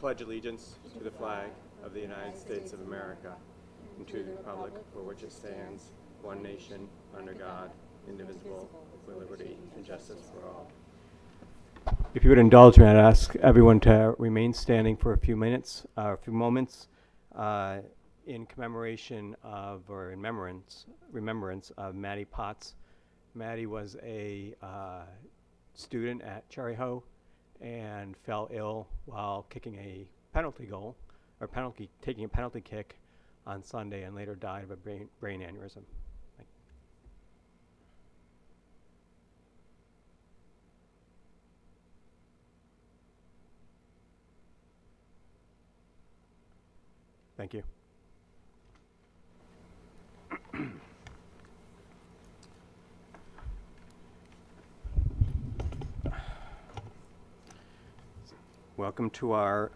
pledge allegiance to the flag of the United States of America and to the republic for which it stands, one nation, under God, indivisible, with liberty and justice for all. If you would indulge me, I'd ask everyone to remain standing for a few minutes, a few moments, in commemoration of, or in remembrance of Maddie Potts. Maddie was a student at Cherry Hoe and fell ill while kicking a penalty goal, or taking a penalty kick on Sunday, and later died of a brain aneurysm. Thank you. Welcome to our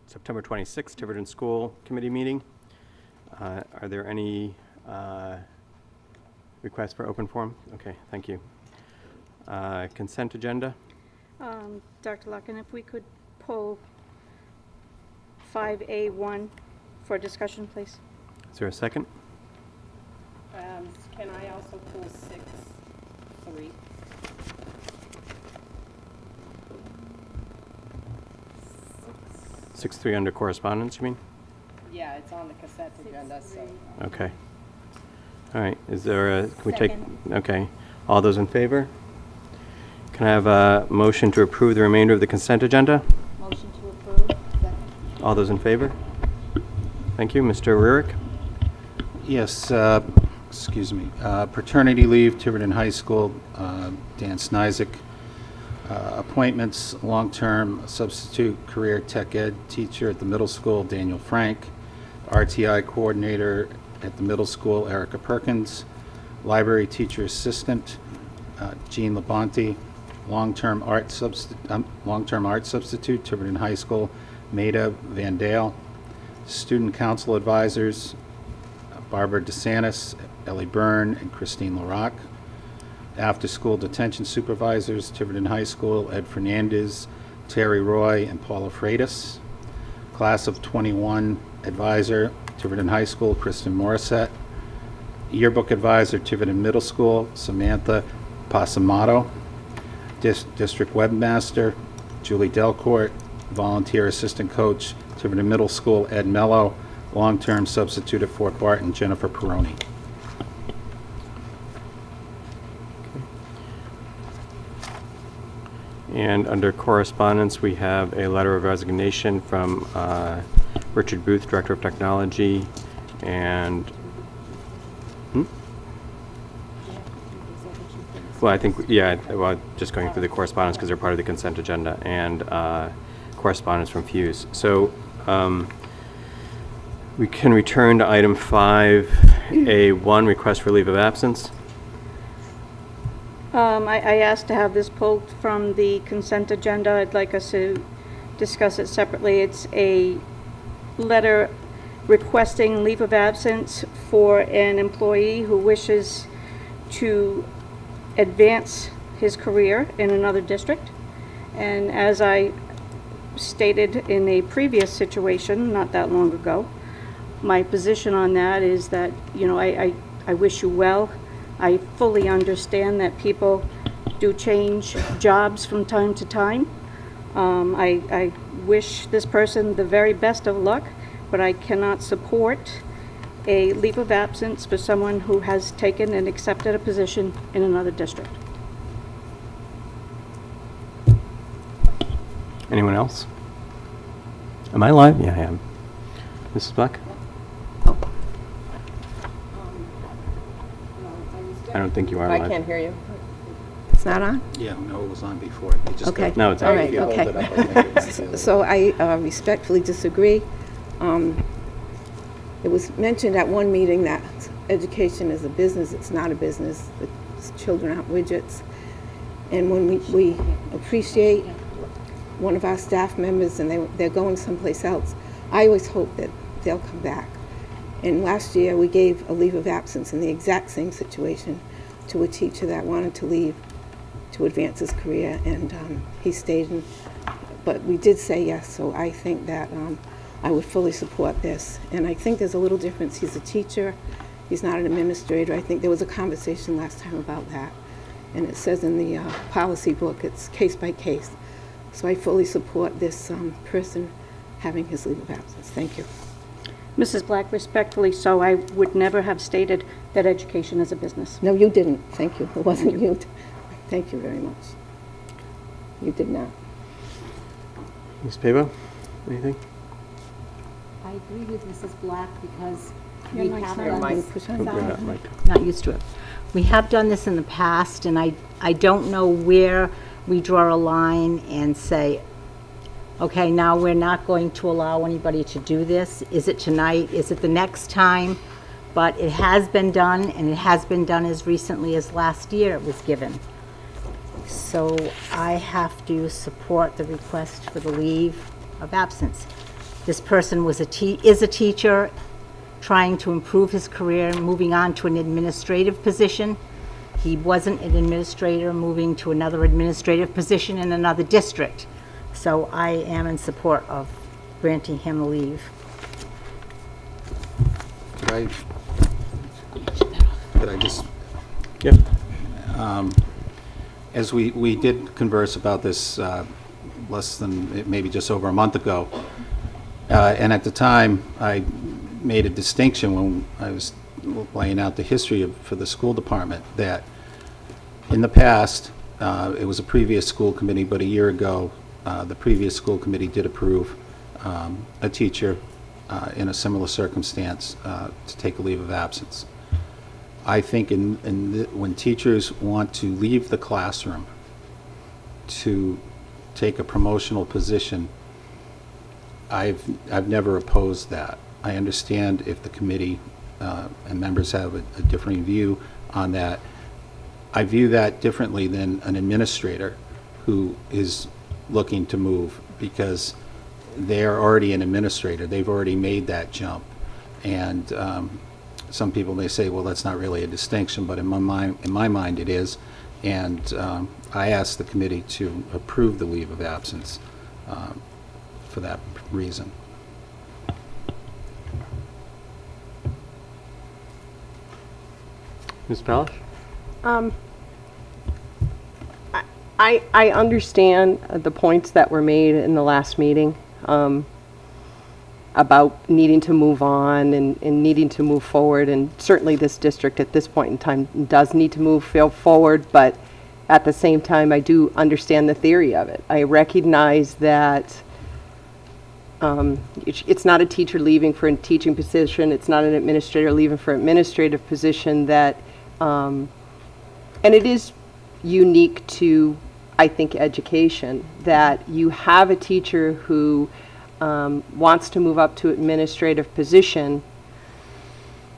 September 26th Tiverton School Committee meeting. Are there any requests for open forum? Okay, thank you. Consent agenda? Dr. Luckin, if we could pull 5A1 for discussion, please. Is there a second? Can I also pull 6.3? 6.3 under correspondence, you mean? Yeah, it's on the consent agenda, so. Okay. All right, is there a, can we take, Second. okay. All those in favor? Can I have a motion to approve the remainder of the consent agenda? Motion to approve. Second. All those in favor? Thank you. Mr. Rurick? Yes, excuse me. Paternity leave, Tiverton High School, Dan Snyzik. Appointments, long-term substitute career tech ed teacher at the middle school, Daniel Frank. RTI coordinator at the middle school, Erica Perkins. Library teacher assistant, Jean Labonte. Long-term art substitute, Tiverton High School, Maida Van Dale. Student council advisors, Barbara DeSantis, Ellie Byrne, and Christine LaRock. After-school detention supervisors, Tiverton High School, Ed Fernandez, Terry Roy, and Paula Freitas. Class of 21 advisor, Tiverton High School, Kristen Morissette. Yearbook advisor, Tiverton Middle School, Samantha Pasamato. District webmaster, Julie Delcourt. Volunteer assistant coach, Tiverton Middle School, Ed Mello. Long-term substitute at Fort Barton, Jennifer Peroni. And under correspondence, we have a letter of resignation from Richard Booth, Director of Technology, and well, I think, yeah, well, just going through the correspondence because they're part of the consent agenda, and correspondence from Fuse. So we can return to item 5A1, request for leave of absence. I asked to have this pulled from the consent agenda. I'd like us to discuss it separately. It's a letter requesting leave of absence for an employee who wishes to advance his career in another district. And as I stated in a previous situation not that long ago, my position on that is that, you know, I wish you well. I fully understand that people do change jobs from time to time. I wish this person the very best of luck, but I cannot support a leave of absence for someone who has taken and accepted a position in another district. Anyone else? Am I live? Yeah, I am. Mrs. Black? I don't think you are live. I can't hear you. It's not on? Yeah, no, it was on before. It just Okay. got- No, it's All on. right, If you hold okay. it up, I think it's the- So I respectfully disagree. It was mentioned at one meeting that education is a business. It's not a business. The children aren't widgets. And when we appreciate one of our staff members and they're going someplace else, I always hope that they'll come back. And last year, we gave a leave of absence in the exact same situation to a teacher that wanted to leave to advance his career, and he stayed and but we did say yes, so I think that I would fully support this. And I think there's a little difference. He's a teacher. He's not an administrator. I think there was a conversation last time about that. And it says in the policy book, it's case by case. So I fully support this person having his leave of absence. Thank you. Mrs. Black, respectfully so, I would never have stated that education is a business. No, you didn't. Thank you. It wasn't you. Thank you very much. You did not. Ms. Pavo, anything? I agree with Mrs. Black because Your we mic's have not done on. this. Push on. Not used to it. We have done this in the past, and I don't know where we draw a line and say, okay, now we're not going to allow anybody to do this. Is it tonight? Is it the next time? But it has been done, and it has been done as recently as last year it was given. So I have to support the request for the leave of absence. This person is a teacher trying to improve his career, moving on to an administrative position. He wasn't an administrator moving to another administrative position in another district. So I am in support of granting him a leave. Could I just, Yep. as we did converse about this less than, maybe just over a month ago, and at the time, I made a distinction when I was laying out the history for the school department, that in the past, it was a previous school committee, but a year ago, the previous school committee did approve a teacher in a similar circumstance to take a leave of absence. I think when teachers want to leave the classroom to take a promotional position, I've never opposed that. I understand if the committee and members have a differing view on that. I view that differently than an administrator who is looking to move, because they're already an administrator. They've already made that jump. And some people may say, well, that's not really a distinction, but in my mind it is. And I asked the committee to approve the leave of absence for that reason. Ms. Palish? I understand the points that were made in the last meeting about needing to move on and needing to move forward, and certainly this district at this point in time does need to move forward, but at the same time, I do understand the theory of it. I recognize that it's not a teacher leaving for a teaching position, it's not an administrator leaving for an administrative position, that, and it is unique to, I think, education, that you have a teacher who wants to move up to administrative position,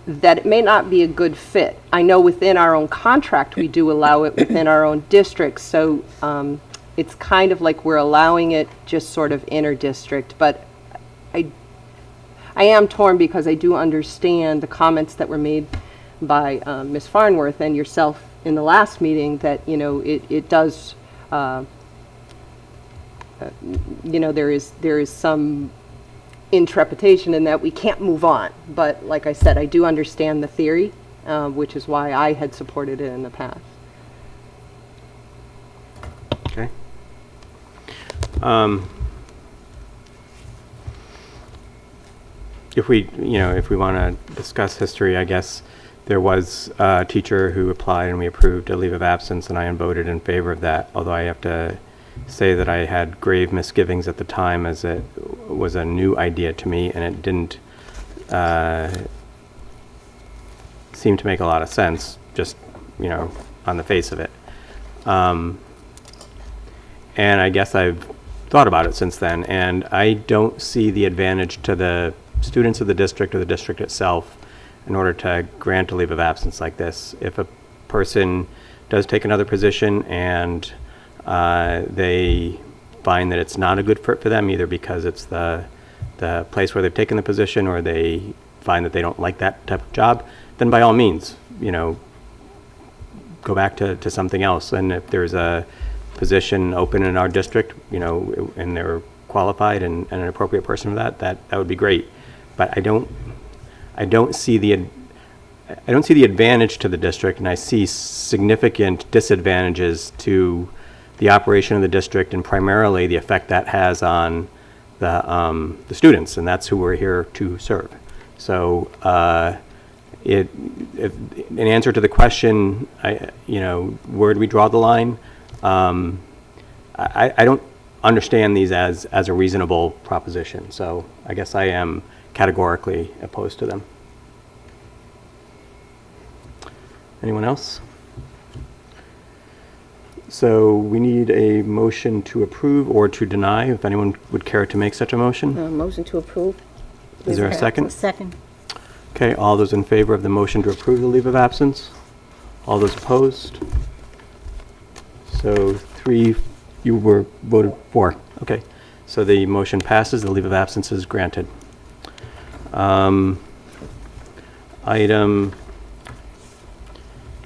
that it may not be a good fit. I know within our own contract we do allow it within our own district, so it's kind of like we're allowing it just sort of inter-district, but I am torn because I do understand the comments that were made by Ms. Farnworth and yourself in the last meeting, that, you know, it does, you know, there is some intrepidation in that we can't move on. But like I said, I do understand the theory, which is why I had supported it in the past. Okay. If we want to discuss history, I guess there was a teacher who applied and we approved a leave of absence, and I voted in favor of that, although I have to say that I had grave misgivings at the time, as it was a new idea to me and it didn't seem to make a lot of sense, just, you know, on the face of it. And I guess I've thought about it since then, and I don't see the advantage to the students of the district or the district itself in order to grant a leave of absence like this. If a person does take another position and they find that it's not a good fit for them, either because it's the place where they've taken the position, or they find that they don't like that type of job, then by all means, you know, go back to something else. And if there's a position open in our district, and they're qualified and an appropriate person for that would be great. But I don't see the advantage to the district, and I see significant disadvantages to the operation of the district, and primarily the effect that has on the students, and that's who we're here to serve. So, in answer to the question, where do we draw the line? I don't understand these as a reasonable proposition, so I guess I am categorically opposed to them. Anyone else? So we need a motion to approve or to deny, if anyone would care to make such a motion. Motion to approve. Is there a second? Second. Okay, all those in favor of the motion to approve the leave of absence? All those opposed? So 3, you were voted for. Okay, so the motion passes, the leave of absence is granted. Item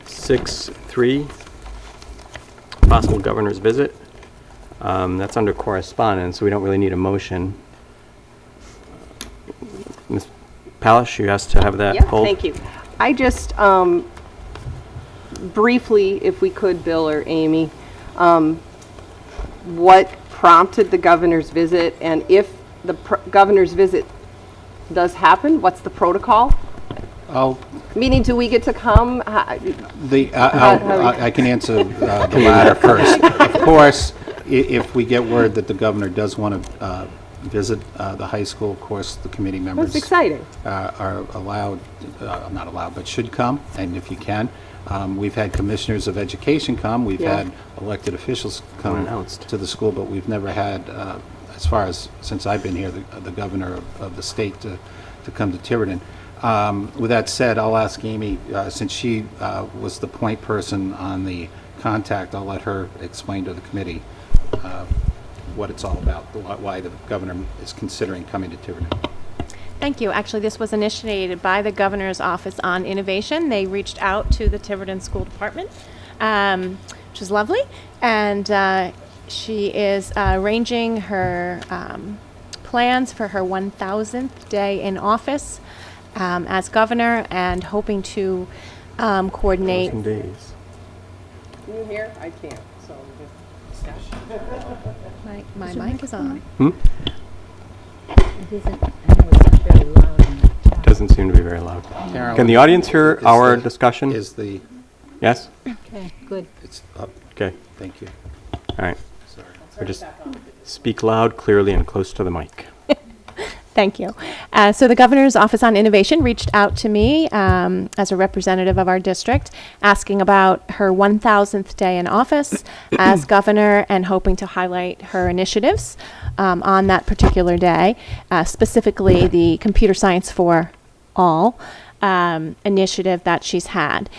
6.3, possible governor's visit. That's under correspondence, so we don't really need a motion. Ms. Palish, you asked to have that Yeah, pulled? thank you. I just, briefly, if we could, Bill or Amy, what prompted the governor's visit, and if the governor's visit does happen, what's the protocol? I'll Meaning, do we get to come? I can answer the latter first. Of course, if we get word that the governor does want to visit the high school, of course, the committee members That's exciting. are allowed, not allowed, but should come, and if you can. We've had commissioners of education come, we've Yeah. had elected officials come Unannounced. to the school, but we've never had, as far as, since I've been here, the governor of the state to come to Tiverton. With that said, I'll ask Amy, since she was the point person on the contact, I'll let her explain to the committee what it's all about, why the governor is considering coming to Tiverton. Thank you. Actually, this was initiated by the Governor's Office on Innovation. They reached out to the Tiverton School Department, which is lovely, and she is arranging her plans for her 1,000th day in office as governor, and hoping to coordinate. 1,000 days. Can you hear? I can't, so My mic is on. It isn't, I know it's not very loud in the Doesn't seem to be very loud. Can the audience hear Is our the- discussion? Is the, Yes? Okay, good. it's up, Okay, thank you, all right. sorry. So just speak loud, clearly, and close to the mic. Thank you. So the Governor's Office on Innovation reached out to me as a representative of our district, asking about her 1,000th day in office as governor, and hoping to highlight her initiatives on that particular day, specifically the Computer Science for All initiative that she's had.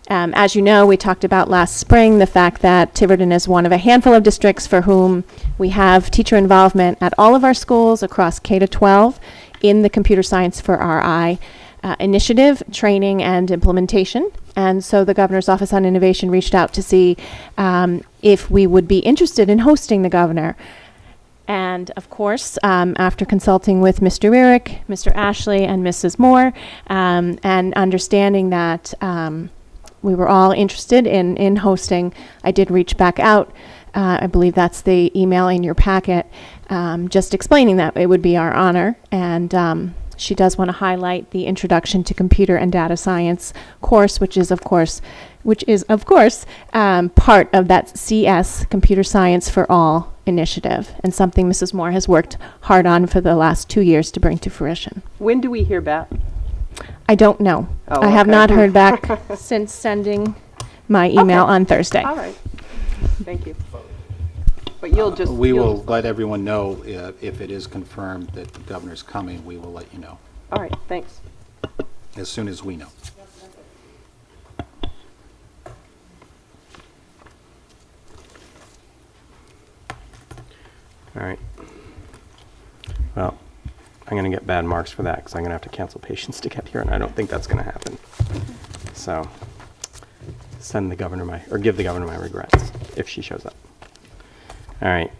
As you know, we talked about last spring the fact that Tiverton is one of a handful of districts for whom we have teacher involvement at all of our schools across K-12 in the Computer Science for RI initiative, training, and implementation. And so the Governor's Office on Innovation reached out to see if we would be interested in hosting the governor. And of course, after consulting with Mr. Rurick, Mr. Ashley, and Mrs. Moore, and understanding that we were all interested in hosting, I did reach back out. I believe that's the email in your packet, just explaining that it would be our honor. And she does want to highlight the Introduction to Computer and Data Science course, which is of course part of that CS, Computer Science for All initiative, and something Mrs. Moore has worked hard on for the last 2 years to bring to fruition. When do we hear back? I don't know. Oh, I have okay. not heard back since sending my email on Thursday. All right, thank you. But you'll just. We you'll will just- let everyone know if it is confirmed that the governor's coming, we will let you know, All right, thanks. as soon as we know. All right. Well, I'm going to get bad marks for that, because I'm going to have to cancel patients to get here, and I don't think that's going to happen. So, give the governor my regrets, if she shows up. All right,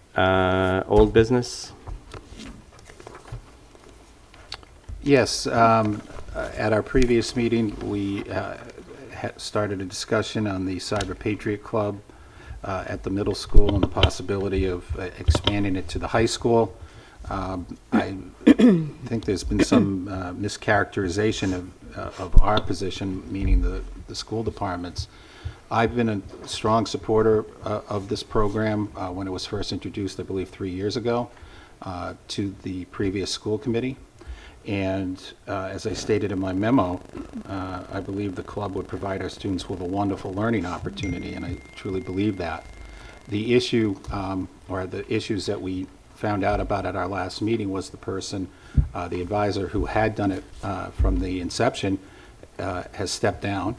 old business? Yes, at our previous meeting, we started a discussion on the Cyber Patriot Club at the middle school and the possibility of expanding it to the high school. I think there's been some mischaracterization of our position, meaning the school departments. I've been a strong supporter of this program when it was first introduced, I believe, 3 years ago to the previous school committee. And as I stated in my memo, I believe the club would provide our students with a wonderful learning opportunity, and I truly believe that. The issue, or the issues that we found out about at our last meeting was the person, the advisor who had done it from the inception, has stepped down.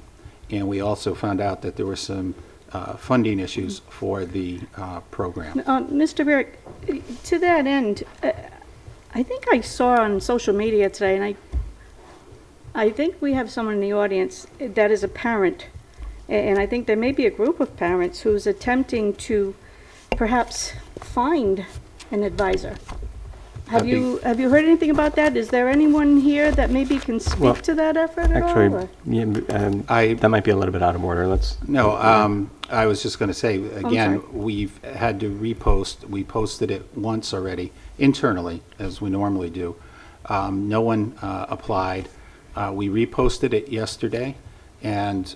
And we also found out that there were some funding issues for the program. Mr. Barrett, to that end, I think I saw on social media today, and I think we have someone in the audience that is a parent, and I think there may be a group of parents who's attempting to perhaps find an advisor. Have you heard anything about that? Is there anyone here that maybe can Well, speak to that effort at all? Actually, or- yeah, that might be a little bit out of order. Let's, No, I was just going to say, again, sorry. we've had to repost. We posted it once already internally, as we normally do. No one applied. We reposted it yesterday, and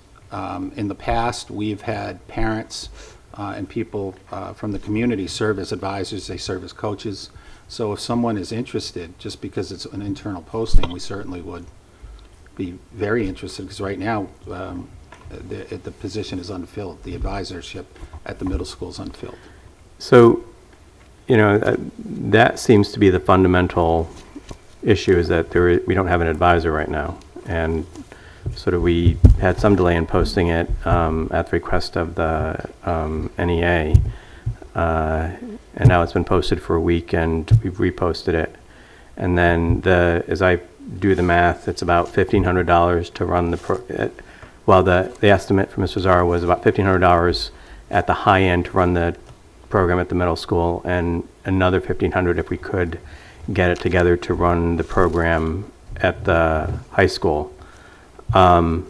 in the past, we've had parents and people from the community serve as advisors. They serve as coaches. So if someone is interested, just because it's an internal posting, we certainly would be very interested, because right now, the position is unfilled. The advisorship at the middle school is unfilled. so, that seems to be the fundamental issue, is that we don't have an advisor right now. And sort of we had some delay in posting it at the request of the NEA. And now it's been posted for a week, and we've reposted it. And then as I do the math, it's about $1,500 to run the estimate from Mr. Zara was about $1,500 at the high end to run the program at the middle school, and another $1,500 if we could get it together to run the program at the high school. And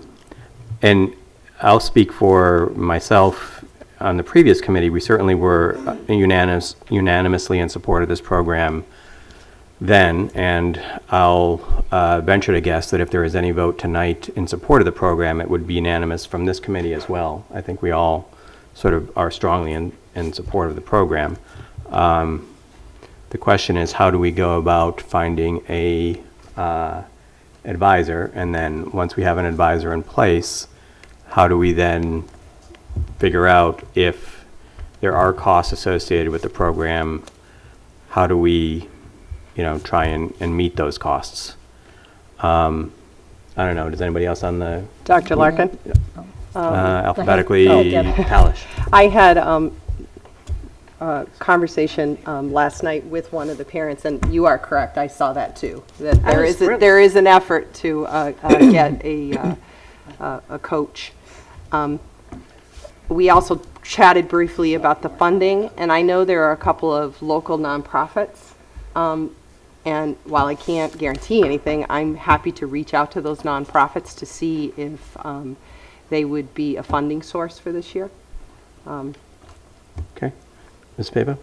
I'll speak for myself. On the previous committee, we certainly were unanimously in support of this program then, and I'll venture to guess that if there is any vote tonight in support of the program, it would be unanimous from this committee as well. I think we all sort of are strongly in support of the program. The question is, how do we go about finding a advisor, and then once we have an advisor in place, how do we then figure out if there are costs associated with the program? How do we, try and meet those costs? I don't know. Does anybody else on the Dr. Larkin? alphabetically? Oh, Deb. Kalish. I had a conversation last night with one of the parents, and you are correct, I saw that too. That there is an effort to get a coach. We also chatted briefly about the funding, and I know there are a couple of local nonprofits. And while I can't guarantee anything, I'm happy to reach out to those nonprofits to see if they would be a funding source for this year. Okay. Ms. Pava?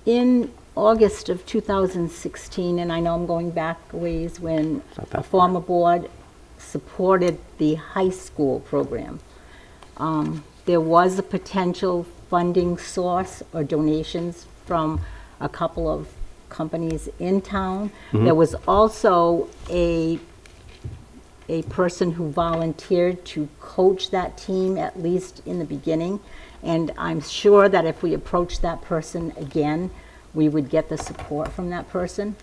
In August of 2016, and I know I'm going back a ways, when Not that a former board supported the high school program, there was a potential funding source or donations from a couple of companies in town. There was also a person who volunteered to coach that team, at least in the beginning. And I'm sure that if we approached that person again, we would get the support from that person.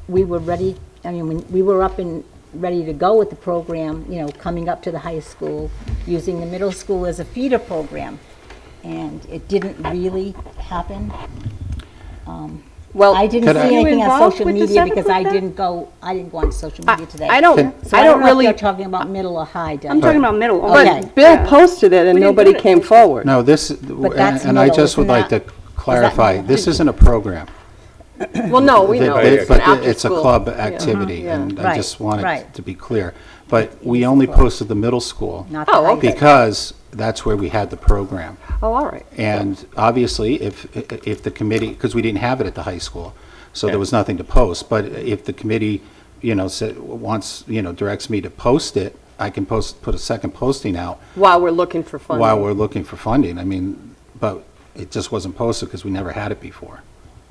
We were ready, we were up and ready to go with the program, coming up to the high school, using the middle school as a feeder program. And it didn't really happen. Well, I didn't Could I- see Were you anything on involved social with the media seventh because with I that? didn't go on social media today. I don't So I don't know if really, you're talking about middle or high, Debbie. I'm talking about middle. Okay. but Bill posted it and We didn't nobody do it. came forward. No, this, that's and I middle, just would isn't like to that? clarify, this isn't a program. Well, no, we know. But It's an it's a after-school. club activity, Yeah. and I Right, just wanted right. to be clear. But we only posted the middle school Not the Oh, high okay. school. because that's where we had the program. Oh, all right. And obviously, if the committee, because we didn't have it at the high school, so there was nothing to post. But if the committee, wants, directs me to post it, I can put a second posting out While we're looking for funding. while we're looking for funding. I mean, but it just wasn't posted because we never had it before.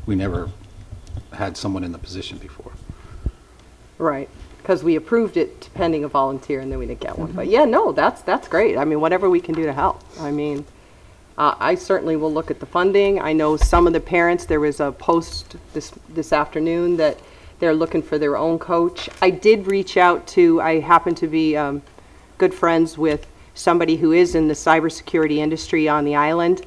We never had someone in the position before. Right, because we approved it pending a volunteer, and then we didn't get one. But yeah, no, that's great. I mean, whatever we can do to help. I mean, I certainly will look at the funding. I know some of the parents, there was a post this afternoon that they're looking for their own coach. I did reach out to, I happen to be good friends with somebody who is in the cybersecurity industry on the island.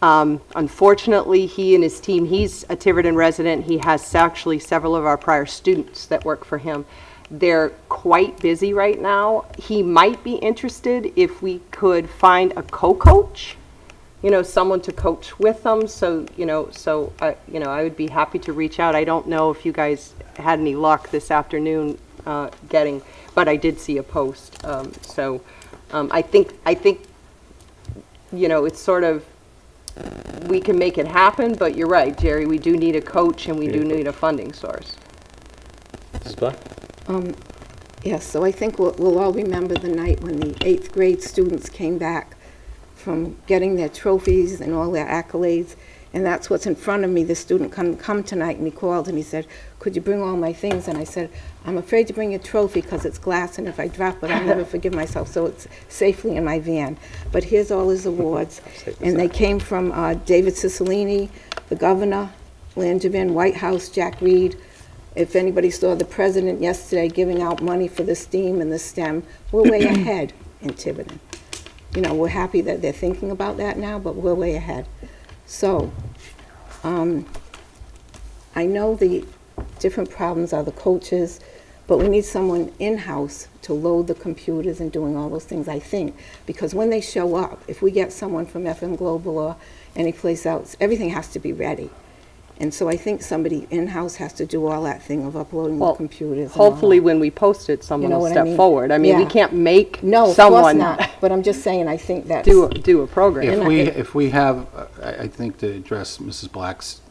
Unfortunately, he and his team, he's a Tiverton resident. He has actually several of our prior students that work for him. They're quite busy right now. He might be interested if we could find a co-coach, someone to coach with them. So, I would be happy to reach out. I don't know if you guys had any luck this afternoon getting, but I did see a post. I think, it's sort of, we can make it happen, but you're right, Jerry, we do need a coach and we do need a funding source. Mrs. Black? Yes, so I think we'll all remember the night when the 8th grade students came back from getting their trophies and all their accolades, and that's what's in front of me. The student couldn't come tonight, and he called and he said, could you bring all my things? And I said, I'm afraid to bring your trophy because it's glass, and if I drop it, I'll never forgive myself, so it's safely in my van. But here's all his awards, and they came from David Cicilline, the governor, Langevin, White House, Jack Reed. If anybody saw the president yesterday giving out money for the STEAM and the STEM, we're way ahead in Tiverton. We're happy that they're thinking about that now, but we're way ahead. So, I know the different problems are the coaches, but we need someone in-house to load the computers and doing all those things, I think. Because when they show up, if we get someone from FM Global or any place else, everything has to be ready. And so I think somebody in-house has to do all that thing of uploading the Well, computers. And all Hopefully, that. when we post it, someone You know will what I step mean? forward. I mean, we Yeah. can't make No, of course someone not. But I'm just saying, I think that's... do a program. If we have, I think to address Mrs. Black's,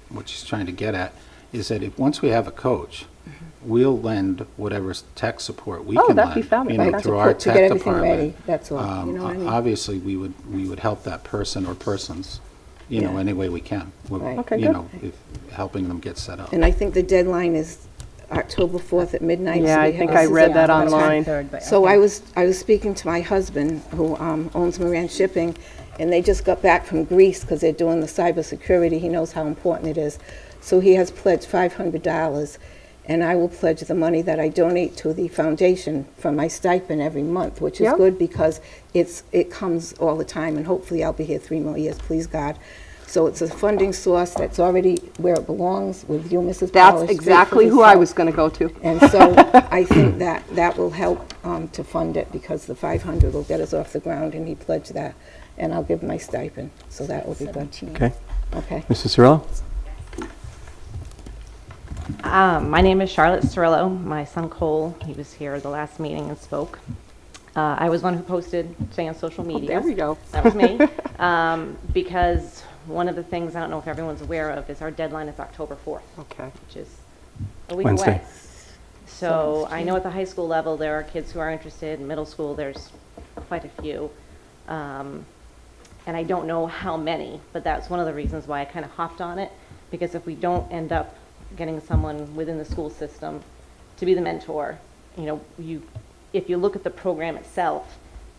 what she's trying to get at, is that once we have a coach, we'll lend whatever tech support we Oh, can that'd be lend, fabulous. Right. through our To get tech everything department. ready, that's all. You know what I mean? Obviously, we would help that person or persons, Yeah. any way we can. Right. Okay, You good. know, helping them get set up. And I think the deadline is October 4th at midnight. so Yeah, I we think have- I this is read it. that Okay. online. So I was speaking to my husband, who owns Moran Shipping, and they just got back from Greece because they're doing the cybersecurity. He knows how important it is. So he has pledged $500, and I will pledge the money that I donate to the foundation from my stipend every month, which is Yeah. good because it comes all the time, and hopefully I'll be here 3 more years, please God. So it's a funding source that's already where it belongs with you, Mrs. Powers. That's exactly who I was going to go to. And so I think that will help to fund it because the 500 will get us off the ground, and he pledged that. And I'll give my stipend, so that will be good. Okay. Okay. Mrs. Cirillo? My name is Charlotte Cirillo. My son Cole, he was here at the last meeting and spoke. I was one who posted today on social media. There we go. That was me. Because one of the things I don't know if everyone's aware of is our deadline is October 4th, Okay. which is a week Wednesday. away. So I know at the high school level, there are kids who are interested. In middle school, there's quite a few. And I don't know how many, but that's one of the reasons why I kind of hopped on it. Because if we don't end up getting someone within the school system to be the mentor, if you look at the program itself,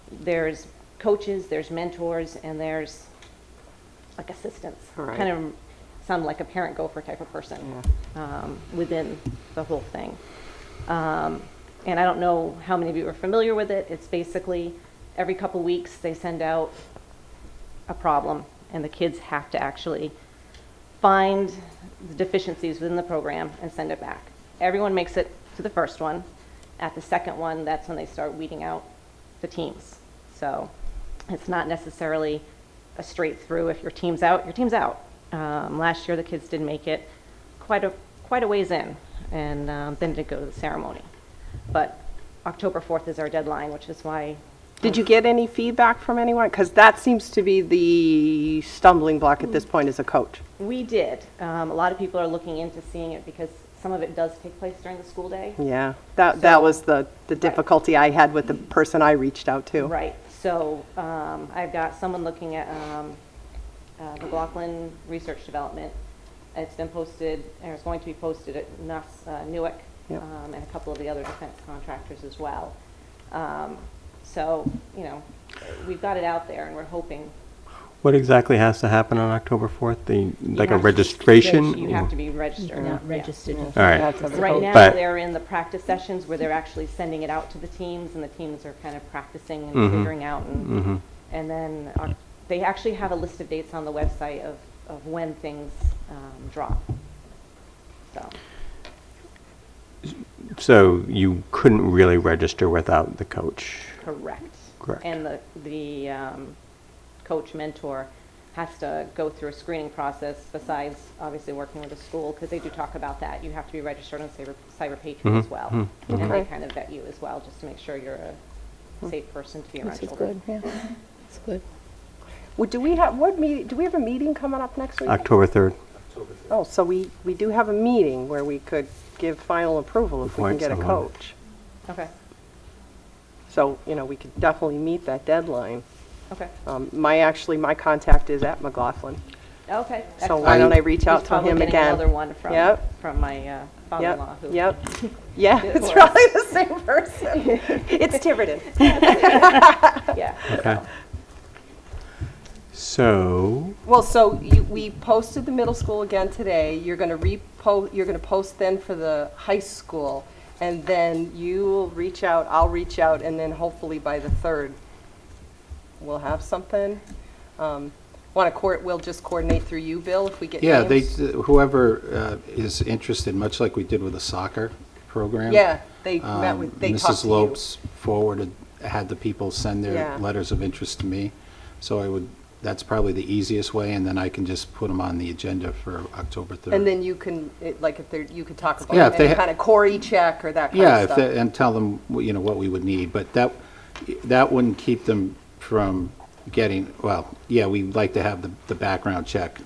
there's coaches, there's mentors, and there's like assistants. Right. Kind of sound like a parent gopher type of person within the whole thing. And I don't know how many of you are familiar with it. It's basically every couple weeks they send out a problem, and the kids have to actually find the deficiencies within the program and send it back. Everyone makes it to the first one. At the second one, that's when they start weeding out the teams. So it's not necessarily a straight through. If your team's out, your team's out. Last year, the kids did make it quite a ways in, and then did go to the ceremony. But October 4th is our deadline, which is why. Did you get any feedback from anyone? Because that seems to be the stumbling block at this point as a coach. We did. A lot of people are looking into seeing it because some of it does take place during the school day. Yeah, that was the difficulty I had with the person I reached out to. Right. So I've got someone looking at McLaughlin Research Development. It's been posted, or it's going to be posted at Newark, Yep. and a couple of the other defense contractors as well. So, you know, we've got it out there, and we're hoping. What exactly has to happen on October 4th? Like a have to- registration? You have to be registered. You're not Yeah. registered. All right. Right now, But- they're in the practice sessions where they're actually sending it out to the teams, and the teams are kind of practicing and Mhm. figuring out. Mm-hmm. And then they actually have a list of dates on the website of when things drop. So, So you couldn't really register without the coach? correct. Correct. And the coach mentor has to go through a screening process besides obviously working with the school, because they do talk about that. You have to be registered on Cyber Patriot as well. And they Okay. kind of vet you as well, just to make sure you're a safe person to be around This is children. good, yeah. It's good. Well, do we have a meeting coming up next week? October 3rd. Oh, so we do have a meeting where we could give final approval if we can Appoint get a someone. coach. Okay, So, we could definitely meet that deadline. okay, My contact is at McLaughlin. okay. So why don't I reach out He's to probably him getting again? another one from Yep. my father-in-law. Yep, who yep. Yeah, did it it's for us. probably the same person. It's Tiverton. Yeah. Okay. So, Well, so we posted the middle school again today. You're going to post then for the high school, and then you'll reach out, I'll reach out, and then hopefully by the 3rd, we'll have something. We'll just coordinate through you, Bill, if we get Yeah, names? whoever is interested, much like we did with the soccer program. Yeah, they talked to you. Mrs. Lopes had the people send Yeah. their letters of interest to me. So that's probably the easiest way, and then I can just put them on the agenda for October 3rd. And then you can, you could talk about Yeah, if they any ha- kind of Corey check or that kind Yeah, of stuff. and tell them, what we would need, but that wouldn't keep them from getting, we'd like to have the background check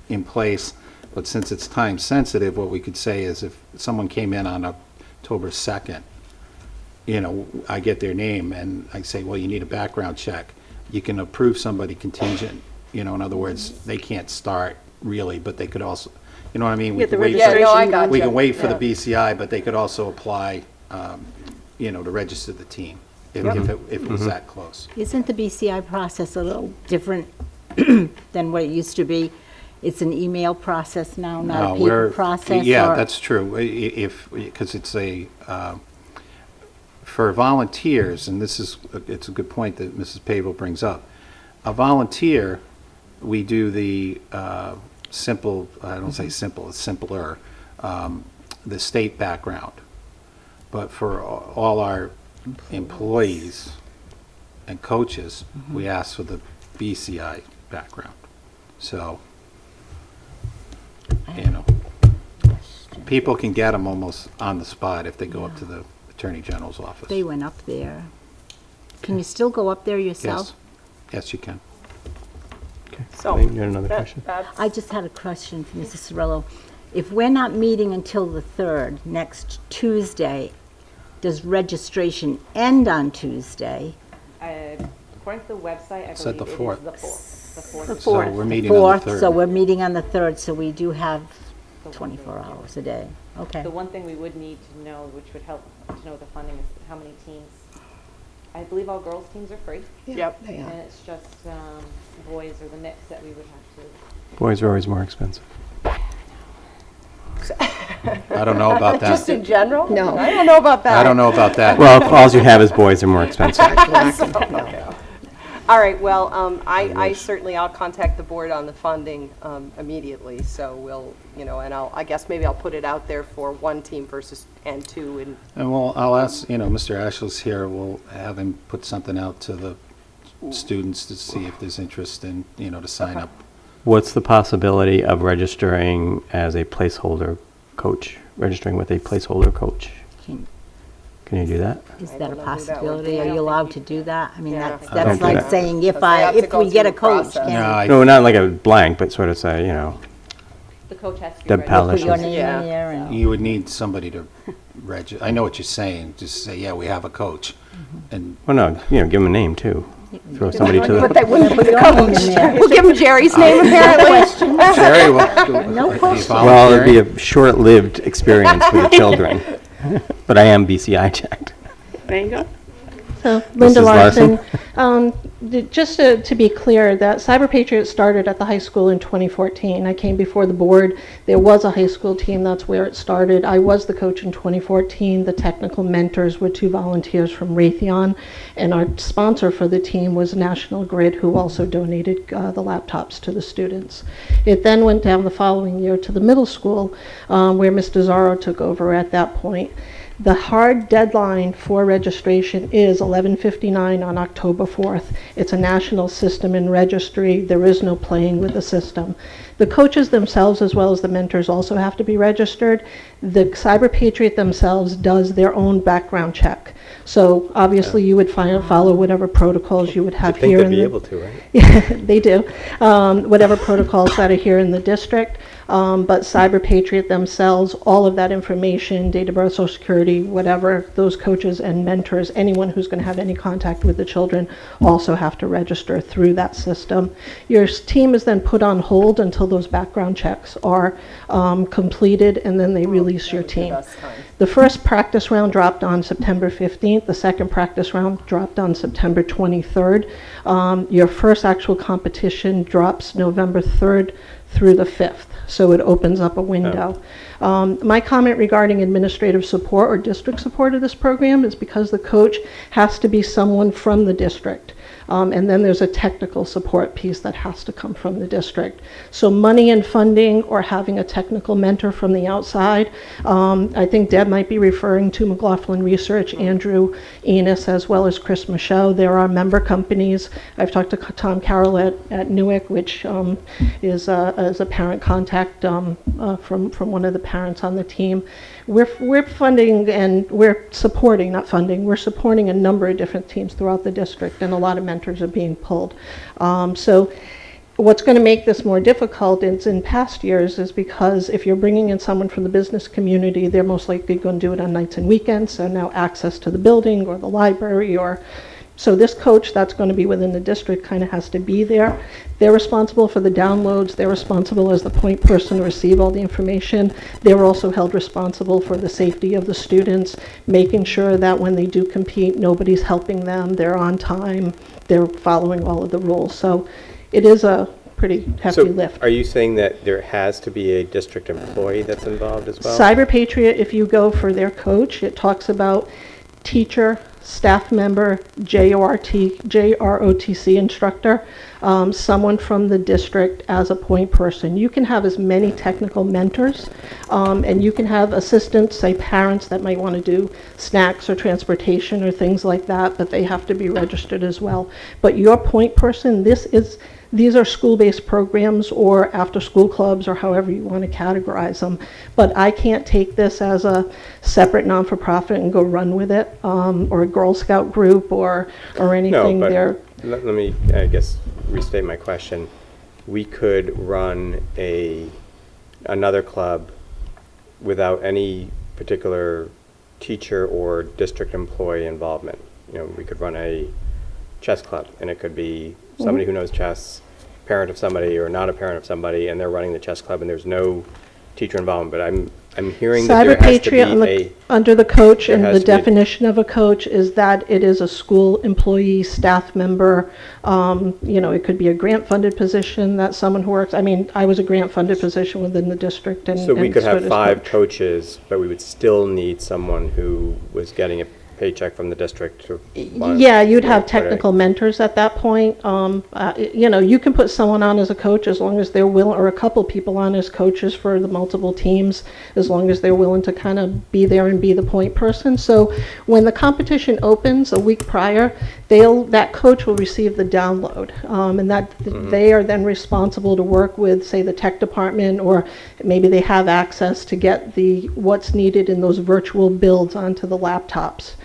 in place, but since it's time sensitive, what we could say is if someone came in on October 2nd, I get their name and I say, well, you need a background check. You can approve somebody contingent, in other words, they can't start really, but they could also, you know what I mean? We Get the could wait for- Yeah, no, I got We you. can wait for the Yeah. BCI, but they could also apply, to register the team, if it was that close. Isn't the BCI process a little different than what it used to be? It's an email process now, not a No, paper we're- process? Yeah, or- that's true. Because it's for volunteers, and it's a good point that Mrs. Pavel brings up. A volunteer, we do the simple, I don't say simple, it's simpler, the state background. But for all our employees and coaches, we ask for the BCI background. So, people can get them almost on the spot if they go up to the Attorney General's office. They went up there. Can you still go up there yourself? Yes, yes, you can. So, you had another that- question? that's- I just had a question for Mrs. Cirillo. If we're not meeting until the 3rd, next Tuesday, does registration end on Tuesday? According to the website, I Said believe the it is 4th. the 4th. The 4th. The So 4th. we're meeting on the 4th, so 3rd. we're meeting on the 3rd, so we do have 24 hours a day. Okay. The one thing we would need to know, which would help to know the funding, is how many teams. I believe all girls' teams are free, Yep. They and are. it's just boys or the mix that we would have to. Boys are always more expensive. I don't know about Just that. in general? No. I don't know about that. I don't know about that. Well, if all you have is boys, they're more expensive. All right, well, I'll contact the board on the funding immediately, so we'll, and I guess maybe I'll put it out there for one team and two, and And I'll ask, Mr. Ashley's here, we'll have him put something out to the students to see if there's interest in, to sign up. What's the possibility of registering as a placeholder coach, registering with a placeholder coach? Can you do that? Is that a possibility? Are you allowed to do that? I mean, that's don't do like that. saying if have to if go we get a through the coach, process. can No, not like a blank, but sort of say, The coach has to be Deb registered. we put your Palacios. name Yeah. in there and? You would need somebody to I know what you're saying, just say, yeah, we have a coach. And Well, no, give them a name too. Throw somebody to But the, they wouldn't put the Your name coach. in there. We'll give him Jerry's name apparently. Jerry, No question. well, it'd be a short-lived experience for the children. But I am BCI checked. There you go. So, Linda Mrs. Larson. Larson. Just to be clear, that Cyber Patriot started at the high school in 2014. I came before the board. There was a high school team. That's where it started. I was the coach in 2014. The technical mentors were 2 volunteers from Raytheon. And our sponsor for the team was National Grid, who also donated the laptops to the students. It then went down the following year to the middle school, where Mr. Zorro took over at that point. The hard deadline for registration is 11:59 on October 4th. It's a national system and registry. There is no playing with the system. The coaches themselves, as well as the mentors, also have to be registered. The Cyber Patriot themselves does their own background check. So obviously you would follow whatever protocols you would have I think here they'd in be the... able to, right? Yeah, they do. Whatever protocols that are here in the district. But Cyber Patriot themselves, all of that information, date of birth, social security, whatever, those coaches and mentors, anyone who's going to have any contact with the children also have to register through that system. Your team is then put on hold until those background checks are completed, and then they release your team. The first practice round dropped on September 15th. The second practice round dropped on September 23rd. Your first actual competition drops November 3rd through the 5th. So it opens up a window. My comment regarding administrative support or district support of this program is because the coach has to be someone from the district. And then there's a technical support piece that has to come from the district. So money and funding or having a technical mentor from the outside, I think Deb might be referring to McLaughlin Research, Andrew Enos, as well as Chris Michaud. There are member companies. I've talked to Tom Carroll at Newark, which is a parent contact from one of the parents on the team. We're funding and we're supporting, not funding, we're supporting a number of different teams throughout the district, and a lot of mentors are being pulled. So what's going to make this more difficult in past years is because if you're bringing in someone from the business community, they're most likely going to do it on nights and weekends, so now access to the building or the library or... So this coach that's going to be within the district kind of has to be there. They're responsible for the downloads. They're responsible as the point person to receive all the information. They're also held responsible for the safety of the students, making sure that when they do compete, nobody's helping them. They're on time. They're following all of the rules. So it is a pretty hefty lift. Are you saying that there has to be a district employee that's involved as well? Cyber Patriot, if you go for their coach, it talks about teacher, staff member, JROTC instructor, someone from the district as a point person. You can have as many technical mentors, and you can have assistants, say parents that might want to do snacks or transportation or things like that, but they have to be registered as well. But your point person, these are school-based programs or after-school clubs or however you want to categorize them. But I can't take this as a separate non-for-profit and go run with it, or a Girl Scout group or anything. No, but let me, I guess, restate my question. We could run another club without any particular teacher or district employee involvement. We could run a chess club, and it could be somebody who knows chess, parent of somebody or not a parent of somebody, and they're running the chess club, and there's no teacher involvement. But I'm hearing that there Cyber has to be Patriot under the coach, there and has the to be a- definition of a coach is that it is a school employee, staff member. It could be a grant-funded position that someone who works. I mean, I was a grant-funded position within the district, and So we could have stood as 5 coach. coaches, but we would still need someone who was getting a paycheck from the district to. Yeah, you'd have Right, right. technical mentors at that point. You know, you can put someone on as a coach as long as they're willing, or a couple people on as coaches for the multiple teams, as long as they're willing to kind of be there and be the point person. So when the competition opens a week prior, that coach will receive the download, and that they are then responsible to work with, say, the tech department, or maybe they have access to get what's needed in those virtual builds onto the laptops.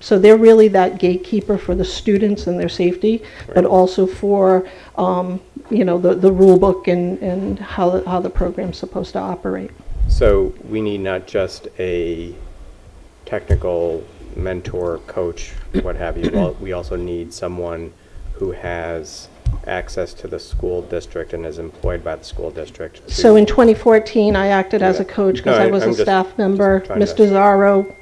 So they're really that gatekeeper for the students and their safety, but also for, you know, the rule book and how the program's supposed to operate. So we need not just a technical mentor, coach, what have you. We also need someone who has access to the school district and is employed by the school district. So in 2014, I acted as a coach because No, I was I'm a just- staff member. just trying to- Mr. Zarro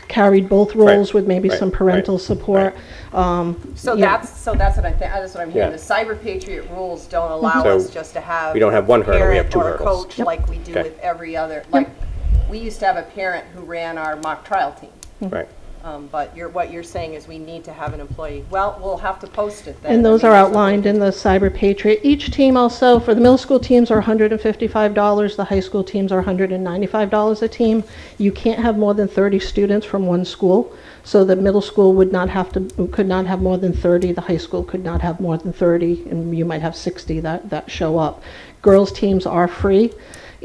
carried both roles Right, with maybe right, some parental right, support. So Yeah. that's what I think, that's what I'm hearing. Yeah. The Cyber Patriot rules don't allow So us just to have. we don't have one a hurdle, we have parent two or a hurdles. coach like we do Okay. with every other, like, we used to have a parent who ran our mock trial team. Right. But what you're saying is we need to have an employee. Well, we'll have to post it then. And those I are mean, outlined in the Cyber Patriot. Each team also, for the middle school teams are $155, the high school teams are $195 a team. You can't have more than 30 students from one school, so the middle school could not have more than 30, the high school could not have more than 30, and you might have 60 that show up. Girls' teams are free.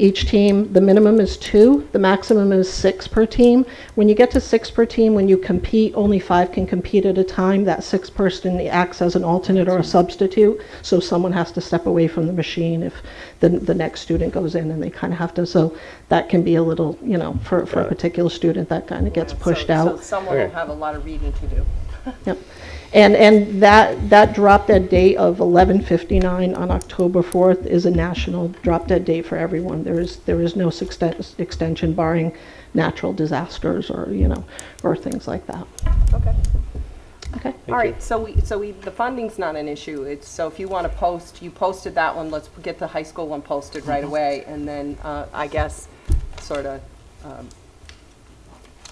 Each team, the minimum is 2, the maximum is 6 per team. When you get to 6 per team, when you compete, only 5 can compete at a time. That 6th person acts as an alternate or a substitute, so someone has to step away from the machine if the next student goes in, and they kind of have to, so that can be a little, you know, for a particular student, that kind of gets pushed out. So someone will have a lot of reading to do. Yep. And that drop dead date of 11:59 on October 4th is a national drop dead date for everyone. There is no extension barring natural disasters or, you know, or things like that. Okay. Okay. All right, so the funding's not an issue. It's, so if you want to post, you posted that one, let's get the high school one posted right away. And then, I guess, sort of,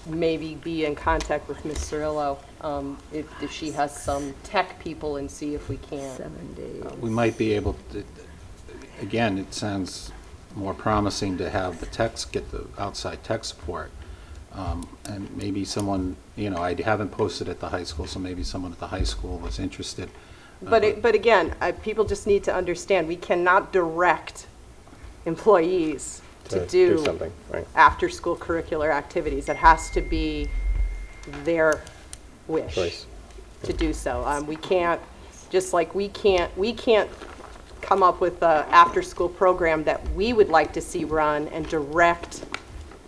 maybe be in contact with Ms. Cirillo, if she has some tech people, and see if we can. 7 days. We might be able to, again, it sounds more promising to have the techs get the outside tech support. And maybe someone, you know, I haven't posted at the high school, so maybe someone at the high school was interested. But again, people just need to understand, we cannot direct employees to do something, right. after-school curricular activities. It has to be their wish Choice. to do so. We can't, just like we can't come up with a after-school program that we would like to see run and direct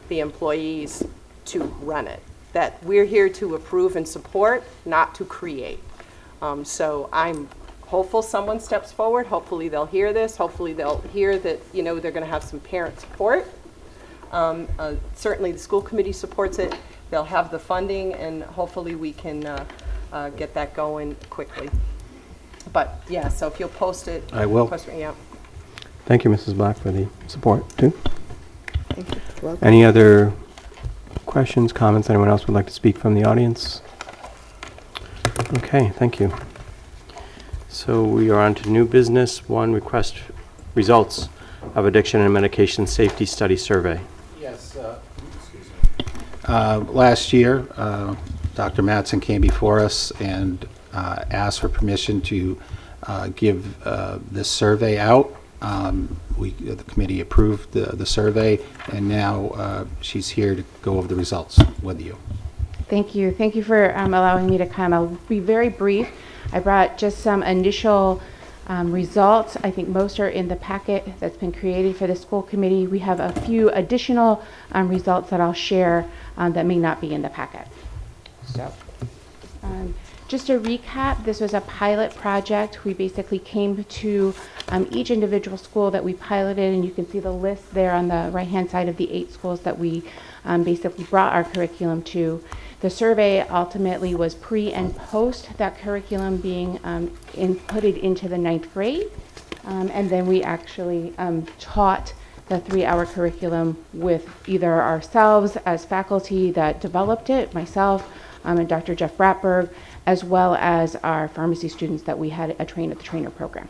the employees to run it. That we're here to approve and support, not to create. So I'm hopeful someone steps forward. Hopefully they'll hear this. Hopefully they'll hear that, you know, they're going to have some parent support. Certainly the school committee supports it. They'll have the funding, and hopefully we can get that going quickly. But yeah, so if you'll post it. I will. Post it, yeah. Thank you, Mrs. Black, for the support, too. Any other questions, comments? Anyone else would like to speak from the audience? Okay, thank you. So we are on to new business. One, request results of addiction and medication safety study survey. Yes. Last year, Dr. Mattson came before us and asked for permission to give this survey out. The committee approved the survey, and now she's here to go over the results with you. Thank you. Thank you for allowing me to come. I'll be very brief. I brought just some initial results. I think most are in the packet that's been created for the school committee. We have a few additional results that I'll share that may not be in the packet. So, just to recap, this was a pilot project. We basically came to each individual school that we piloted, and you can see the list there on the right-hand side of the 8 schools that we basically brought our curriculum to. The survey ultimately was pre and post that curriculum being inputted into the 9th grade. And then we actually taught the 3-hour curriculum with either ourselves as faculty that developed it, myself and Dr. Jeff Bratberg, as well as our pharmacy students that we had a train-at-the-trainer program.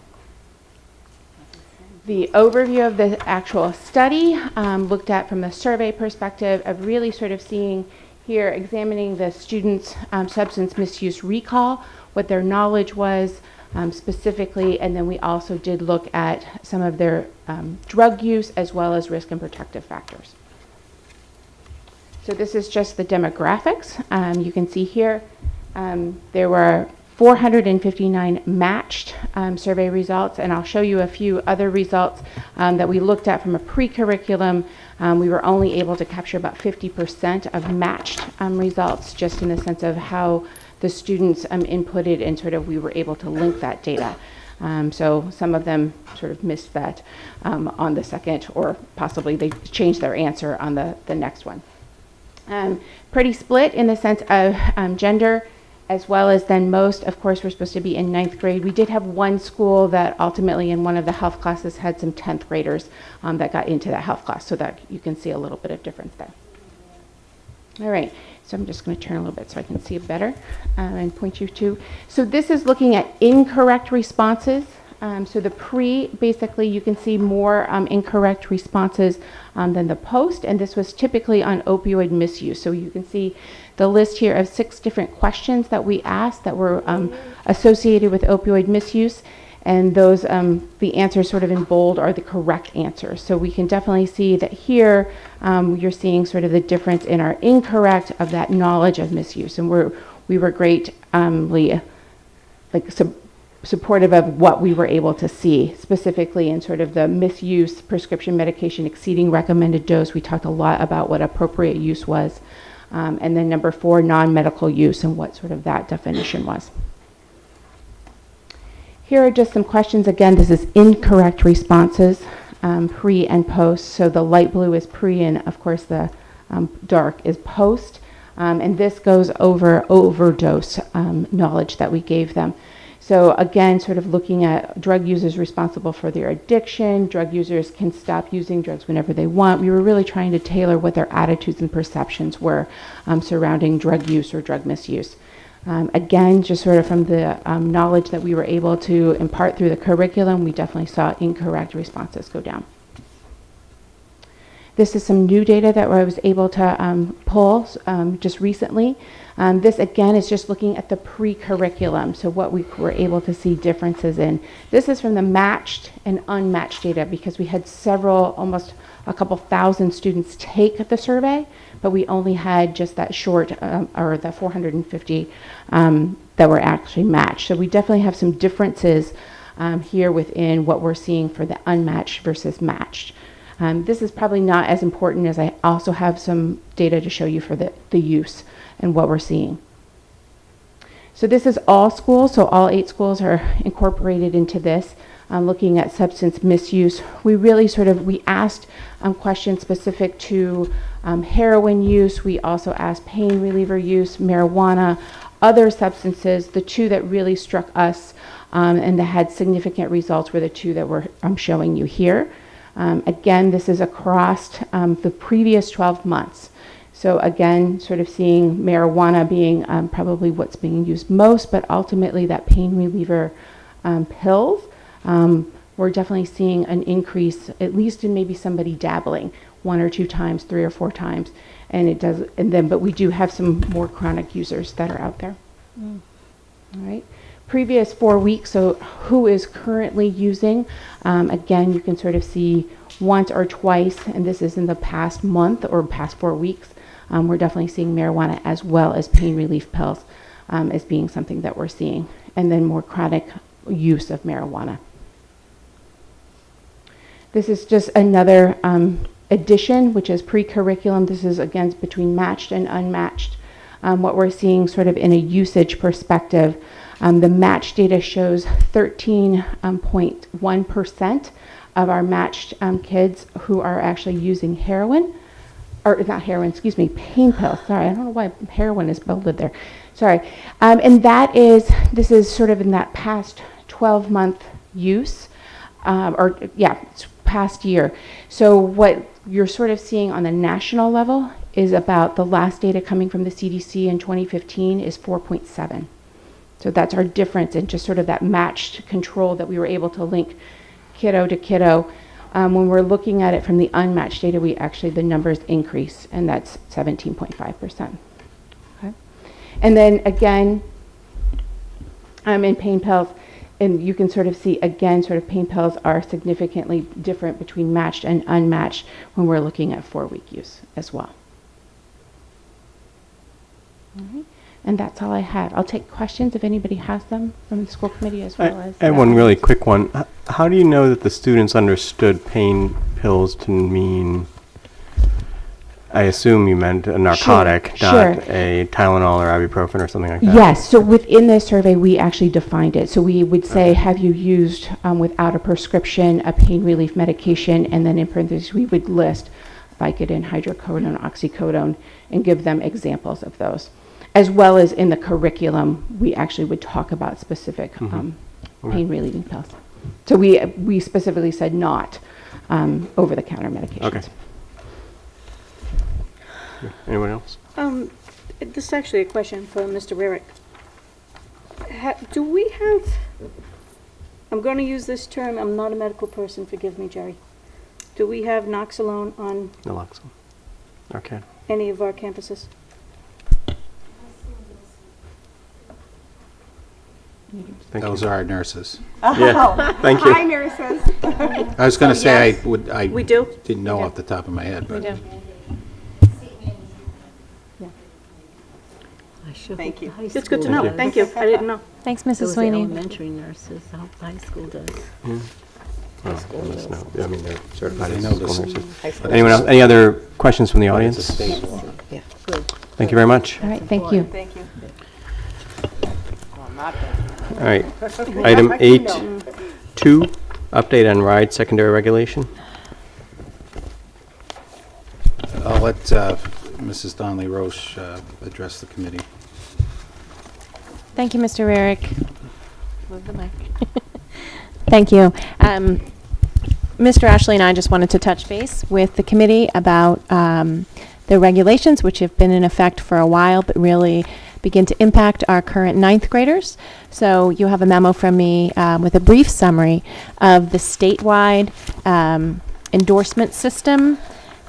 The overview of the actual study looked at from the survey perspective of really sort of seeing here, examining the students' substance misuse recall, what their knowledge was specifically, and then we also did look at some of their drug use as well as risk and protective factors. So this is just the demographics. You can see here there were 459 matched survey results, and I'll show you a few other results that we looked at from a pre-curriculum. We were only able to capture about 50% of matched results, just in the sense of how the students inputted and sort of we were able to link that data. So some of them sort of missed that on the second, or possibly they changed their answer on the next one. Pretty split in the sense of gender, as well as then most, of course, were supposed to be in 9th grade. We did have one school that ultimately in one of the health classes had some 10th graders that got into that health class, so that you can see a little bit of difference there. All right, so I'm just going to turn a little bit so I can see it better and point you to. So this is looking at incorrect responses. So the pre, basically you can see more incorrect responses than the post, and this was typically on opioid misuse. So you can see the list here of 6 different questions that we asked that were associated with opioid misuse, and those, the answers sort of in bold are the correct answers. So we can definitely see that here you're seeing sort of the difference in our incorrect of that knowledge of misuse, and we were greatly supportive of what we were able to see, specifically in sort of the misuse, prescription medication exceeding recommended dose. We talked a lot about what appropriate use was. And then number 4, non-medical use, and what sort of that definition was. Here are just some questions. Again, this is incorrect responses, pre and post. So the light blue is pre, and of course the dark is post. And this goes over overdose knowledge that we gave them. So again, sort of looking at drug users responsible for their addiction, drug users can stop using drugs whenever they want. We were really trying to tailor what their attitudes and perceptions were surrounding drug use or drug misuse. Again, just sort of from the knowledge that we were able to impart through the curriculum, we definitely saw incorrect responses go down. This is some new data that I was able to pull just recently. This again is just looking at the pre-curriculum, so what we were able to see differences in. This is from the matched and unmatched data, because we had several, almost a couple thousand students take the survey, but we only had just that short, or the 450 that were actually matched. So we definitely have some differences here within what we're seeing for the unmatched versus matched. This is probably not as important, as I also have some data to show you for the use and what we're seeing. So this is all schools, so all 8 schools are incorporated into this, looking at substance misuse. We really we asked questions specific to heroin use. We also asked pain reliever use, marijuana, other substances. The 2 that really struck us and that had significant results were the 2 that I'm showing you here. Again, this is across the previous 12 months. So again, sort of seeing marijuana being probably what's being used most, but ultimately that pain reliever pills, we're definitely seeing an increase, at least in maybe somebody dabbling 1 or 2 times, 3 or 4 times, and it does. And then, but we do have some more chronic users that are out there. All right. Previous 4 weeks, so who is currently using? Again, you can sort of see once or twice, and this is in the past month or past 4 weeks. We're definitely seeing marijuana as well as pain relief pills as being something that we're seeing, and then more chronic use of marijuana. This is just another addition, which is pre-curriculum. This is again between matched and unmatched. What we're seeing sort of in a usage perspective, the matched data shows 13.1% of our matched kids who are actually using heroin, or not heroin, excuse me, pain pills. Sorry, I don't know why heroin is bolded there. Sorry. And this is sort of in that past 12-month use, past year. So what you're sort of seeing on the national level is about the last data coming from the CDC in 2015 is 4.7. So that's our difference in just sort of that matched control that we were able to link kiddo to kiddo. When we're looking at it from the unmatched data, the numbers increase, and that's 17.5%. Okay. And then again, in pain pills, and you can sort of see, again, sort of pain pills are significantly different between matched and unmatched when we're looking at 4-week use as well. All right. And that's all I had. I'll take questions if anybody has them from the school committee as well as... I have one really quick one. How do you know that the students understood pain pills to mean, I assume you meant a narcotic, not a Tylenol or ibuprofen or something like that? Yes. So within this survey, we actually defined it. So we would say, have you used, without a prescription, a pain relief medication? And then in parentheses, we would list Vicodin, hydrocodone, oxycodone, and give them examples of those. As well as in the curriculum, we actually would talk about specific pain relieving pills. So we specifically said not over-the-counter medications. Okay. Anyone else? This is actually a question for Mr. Rarick. Do we have, I'm going to use this term, I'm not a medical person, forgive me, Jerry. Do we have Naloxone on Naloxone. Okay. any of our campuses? Thank Those you. are our nurses. Yeah, thank you. Hi, nurses. I was going to say, We do? didn't know off the top of my head, but. Thank you. It's good to know. Thank you. I didn't know. Thanks, Mrs. Those Sweeney. elementary nurses, I hope high school does. Well, let's know. I mean, they're certified They as know school this. nurses. Anyone else? Any other questions from the It's a audience? state law. Thank you very much. All right, thank you. Thank you. All right. Item 8.2, update on ride secondary regulation. I'll let Mrs. Donnelly Roche address the committee. Thank you, Mr. Rarick. Move the mic. Thank you. Mr. Ashley and I just wanted to touch base with the committee about the regulations, which have been in effect for a while, but really begin to impact our current 9th graders. So you have a memo from me with a brief summary of the statewide endorsement system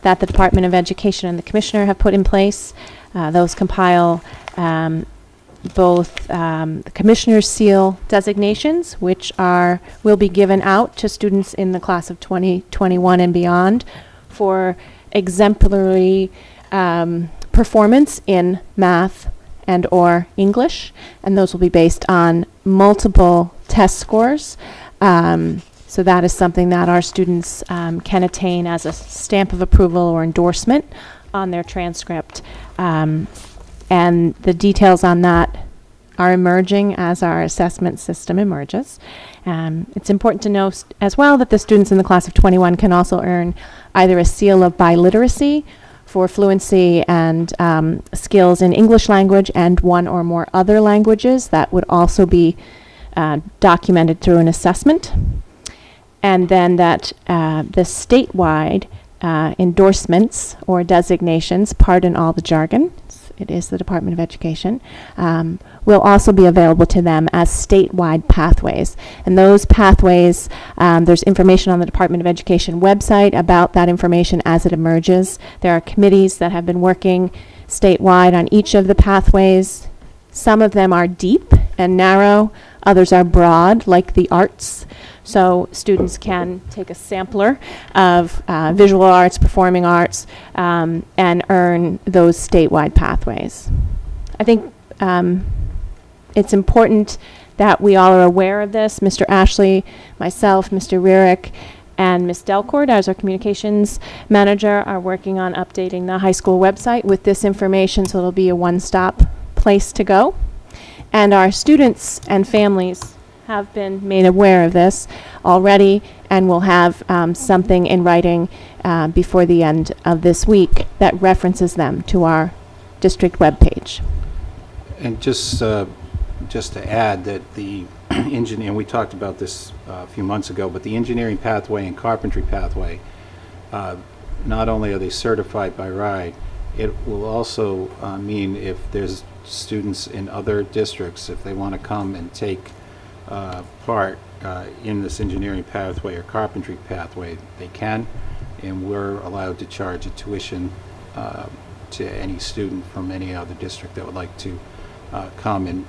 that the Department of Education and the Commissioner have put in place. Those compile both the Commissioner's seal designations, which will be given out to students in the class of 2021 and beyond for exemplary performance in math and or English, and those will be based on multiple test scores. So that is something that our students can attain as a stamp of approval or endorsement on their transcript. And the details on that are emerging as our assessment system emerges. It's important to know as well that the students in the class of 21 can also earn either a seal of biliteracy for fluency and skills in English language and one or more other languages that would also be documented through an assessment. And then that the statewide endorsements or designations, pardon all the jargon, it is the Department of Education, will also be available to them as statewide pathways. And those pathways, there's information on the Department of Education website about that information as it emerges. There are committees that have been working statewide on each of the pathways. Some of them are deep and narrow, others are broad, like the arts. So students can take a sampler of visual arts, performing arts, and earn those statewide pathways. I think it's important that we all are aware of this. Mr. Ashley, myself, Mr. Rarick, and Ms. Delcourt, as our communications manager, are working on updating the high school website with this information, so it'll be a one-stop place to go. And our students and families have been made aware of this already, and will have something in writing before the end of this week that references them to our district webpage. And just to add that the engineering, we talked about this a few months ago, but the engineering pathway and carpentry pathway, not only are they certified by RIDE, it will also mean if there's students in other districts, if they want to come and take part in this engineering pathway or carpentry pathway, they can, and we're allowed to charge a tuition to any student from any other district that would like to come and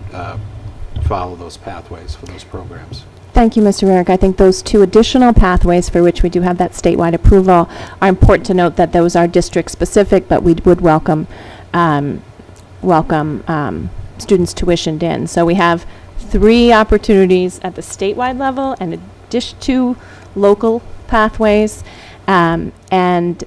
follow those pathways for those programs. Thank you, Mr. Rarick. I think those two additional pathways for which we do have that statewide approval are important to note that those are district-specific, but we would welcome students tuitioned in. So we have 3 opportunities at the statewide level and two local pathways. And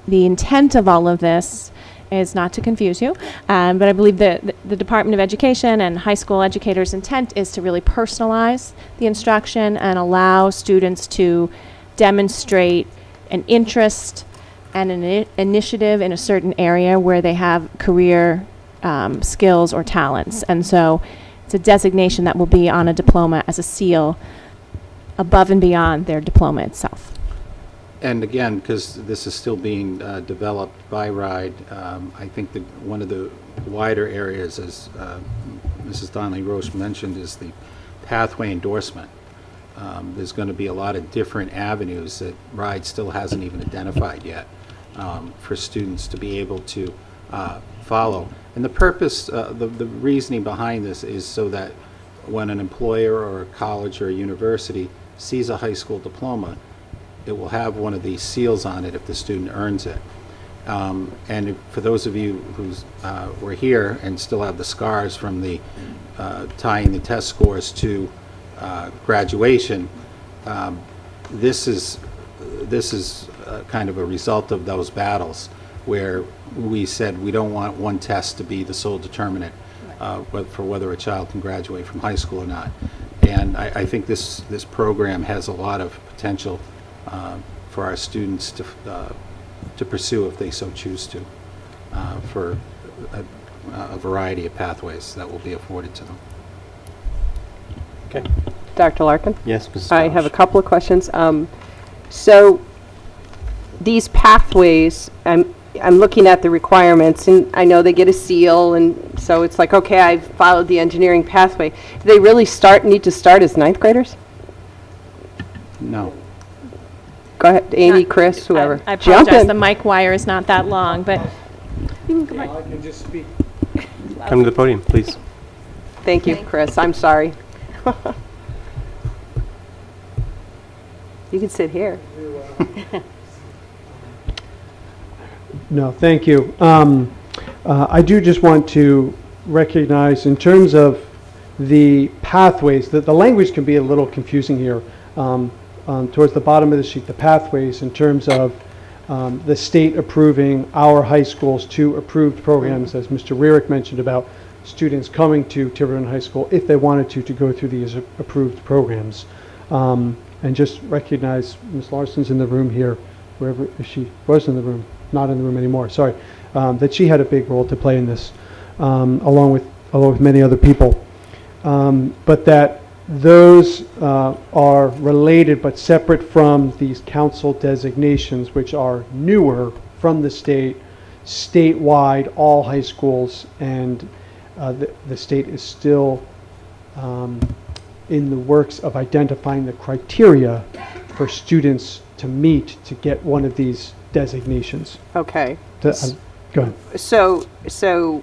the intent of all of this is not to confuse you, but I believe the Department of Education and high school educators' intent is to really personalize the instruction and allow students to demonstrate an interest and an initiative in a certain area where they have career skills or talents. And so it's a designation that will be on a diploma as a seal above and beyond their diploma itself. And again, because this is still being developed by RIDE, I think that one of the wider areas, as Mrs. Donnelly-Roche mentioned, is the pathway endorsement. There's going to be a lot of different avenues that RIDE still hasn't even identified yet for students to be able to follow. And the purpose, the reasoning behind this is so that when an employer or a college or a university sees a high school diploma, it will have one of these seals on it if the student earns it. And for those of you who were here and still have the scars from the tying the test scores to graduation, this is kind of a result of those battles where we said we don't want one test to be the sole determinant for whether a child can graduate from high school or not. And I think this program has a lot of potential for our students to pursue if they so choose to, for a variety of pathways that will be afforded to them. Okay. Dr. Larkin? Yes, Mrs. I have a Dawes. couple of questions. So these pathways, I'm looking at the requirements, and I know they get a seal, and so it's like, okay, I've followed the engineering pathway. Do they really need to start as 9th graders? No. Go ahead, Amy, Chris, whoever. I Jump apologize, in. the mic wire is not that long, but I can just speak. Come to the podium, please. Thank you, Chris. I'm sorry. You can sit here. No, thank you. I do just want to recognize, in terms of the pathways, that the language can be a little confusing here. Towards the bottom of the sheet, the pathways in terms of the state approving our high schools to approved programs, as Mr. Rarick mentioned about students coming to Tiverton High School if they wanted to go through these approved programs. And just recognize Ms. Larson's in the room here, wherever she was in the room, not in the room anymore, sorry, that she had a big role to play in this, along with many other people. But that those are related but separate from these council designations, which are newer from the state, statewide, all high schools, and the state is still in the works of identifying the criteria for students to meet to get one of these designations. Okay. Go ahead. So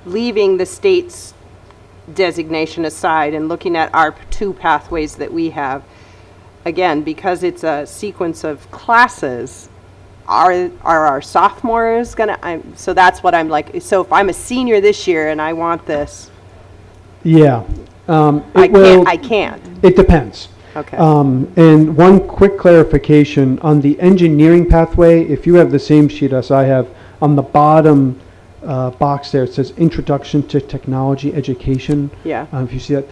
leaving the state's designation aside and looking at our 2 pathways that we have, again, because it's a sequence of classes, are our sophomores gonna, so that's what I'm like, so if I'm a senior this year and I want this, Yeah. I can't. It depends. Okay. And one quick clarification on the engineering pathway, if you have the same sheet as I have, on the bottom box there, it says Introduction to Technology Education. Yeah. If you see that,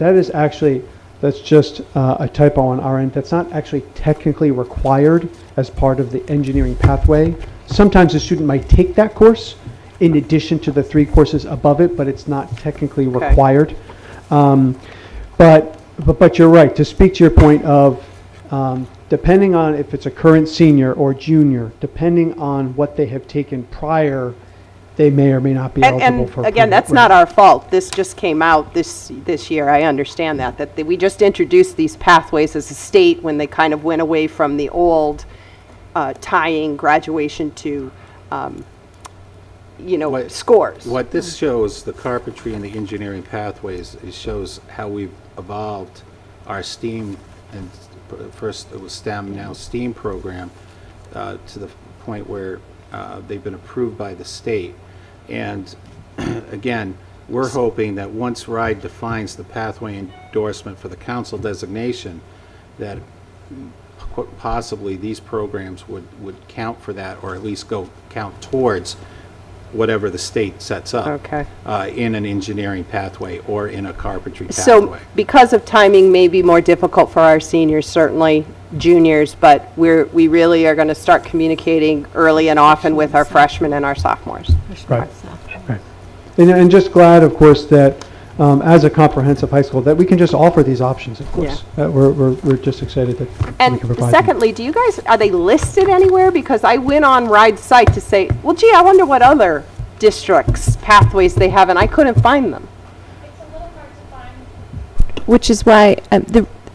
that's just a typo on our end. That's not actually technically required as part of the engineering pathway. Sometimes a student might take that course in addition to the 3 courses above it, but it's not technically required. But But you're right, to speak to your point of, depending on if it's a current senior or junior, depending on what they have taken prior, they may or may not be eligible for. And again, approval. that's not our fault. This just came out this year. I understand that we just introduced these pathways as a state when they kind of went away from the old tying graduation to, scores. What this shows, the carpentry and the engineering pathways, it shows how we've evolved our STEAM, and first it was STEM, now STEAM program, to the point where they've been approved by the state. And again, we're hoping that once RIDE defines the pathway endorsement for the council designation, that possibly these programs would count for that, or at least count towards whatever the state sets up. Okay. In an engineering pathway or in a carpentry So pathway. because of timing may be more difficult for our seniors, certainly juniors, but we really are going to start communicating early and often with our freshmen and our sophomores. Right. Right. And just glad, of course, that as a comprehensive high school, that we can just offer these options, of course. We're just excited that we And can provide them. secondly, do you guys, are they listed anywhere? Because I went on RIDE's site to say, well, gee, I wonder what other districts' pathways they have, and I couldn't find them. Which is why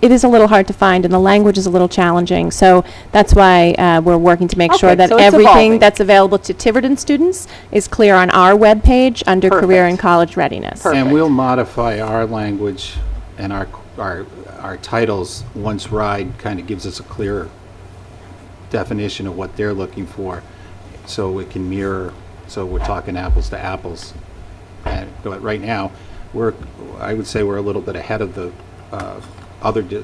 it is a little hard to find, and the language is a little challenging. So that's why we're working to make sure Okay, that so it's everything evolving. that's available to Tiverton students is clear on our webpage under Career and College Readiness. Perfect. And we'll modify our language and our titles once RIDE kind of gives us a clearer definition of what they're looking for, so it can mirror, so we're talking apples to apples. But right now, I would say we're a little bit ahead of the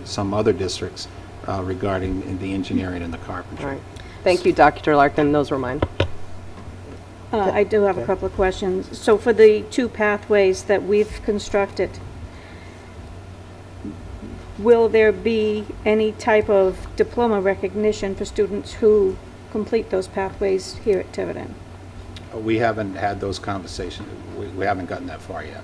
some other districts regarding the engineering and the carpentry. All right. Thank you, Dr. Larkin. Those were mine. I do have a couple of questions. So for the two pathways that we've constructed, will there be any type of diploma recognition for students who complete those pathways here at Tiverton? We haven't had those conversations. We haven't gotten that far yet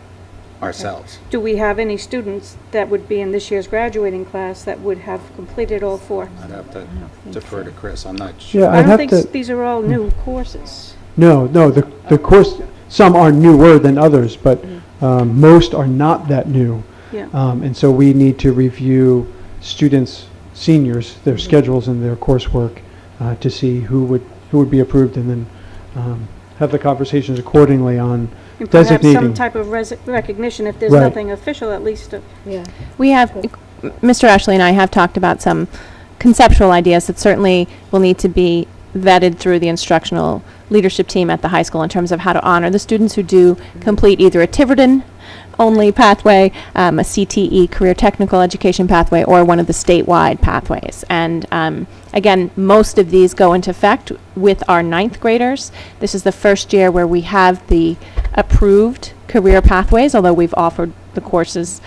ourselves. Do we have any students that would be in this year's graduating class that would have completed all four? I'd have to defer to Chris. I'm not sure. Yeah, I I'd don't have think to. these are all new courses. No, the course, some are newer than others, but most are not that new. Yeah. And so we need to review students, seniors, their schedules and their coursework to see who would be approved, and then have the conversations accordingly on And perhaps designating. some type of recognition, if there's Right. nothing official, at least. We have, Mr. Ashley and I have talked about some conceptual ideas that certainly will need to be vetted through the instructional leadership team at the high school in terms of how to honor the students who do complete either a Tiverton-only pathway, a CTE, Career Technical Education pathway, or one of the statewide pathways. And again, most of these go into effect with our 9th graders. This is the first year where we have the approved career pathways, although we've offered the courses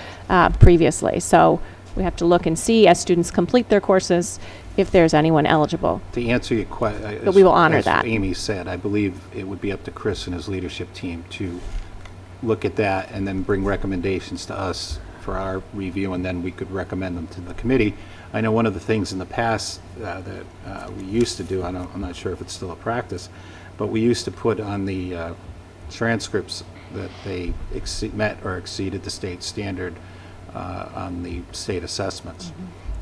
previously. So we have to look and see, as students complete their courses, if there's anyone eligible. To answer your question, But we will honor that. As Amy said, I believe it would be up to Chris and his leadership team to look at that and then bring recommendations to us for our review, and then we could recommend them to the committee. I know one of the things in the past that we used to do, I'm not sure if it's still a practice, but we used to put on the transcripts that they met or exceeded the state standard on the state assessments.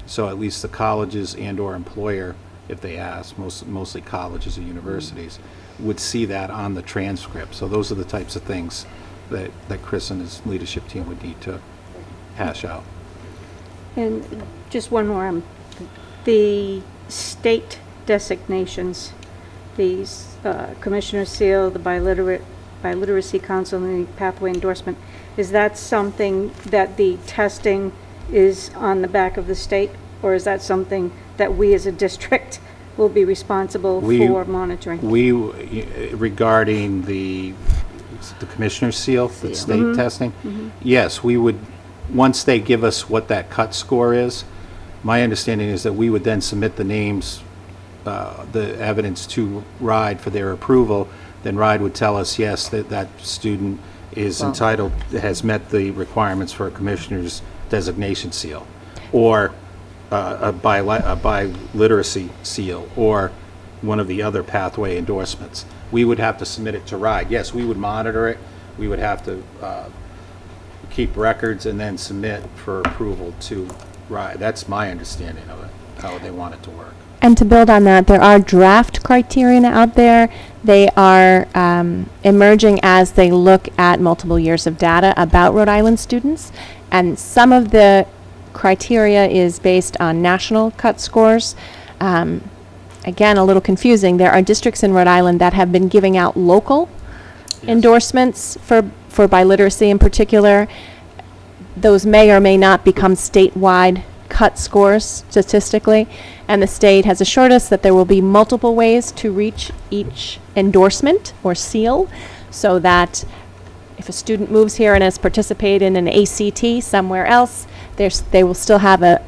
So at least the colleges and/or employer, if they ask, mostly colleges and universities, would see that on the transcript. So those are the types of things that Chris and his leadership team would need to hash out. And just one more, the state designations, these Commissioner Seal, the Biliteracy Council, and the pathway endorsement, is that something that the testing is on the back of the state, or is that something that we as a district will be responsible for monitoring? We, regarding the commissioner's seal, the state testing, yes, we would, once they give us what that cut score is, my understanding is that we would then submit the names, the evidence to RIDE for their approval. Then RIDE would tell us, yes, that student is entitled, has met the requirements for a commissioner's designation seal, or a biliteracy seal, or one of the other pathway endorsements. We would have to submit it to RIDE. Yes, we would monitor it. We would have to keep records and then submit for approval to RIDE. That's my understanding of it, how they want it to work. And to build on that, there are draft criteria out there. They are emerging as they look at multiple years of data about Rhode Island students. And some of the criteria is based on national cut scores. Again, a little confusing. There are districts in Rhode Island that have been giving out local endorsements for biliteracy in particular. Those may or may not become statewide cut scores statistically, and the state has assured us that there will be multiple ways to reach each endorsement or seal, so that if a student moves here and has participated in an ACT somewhere else, they will still have a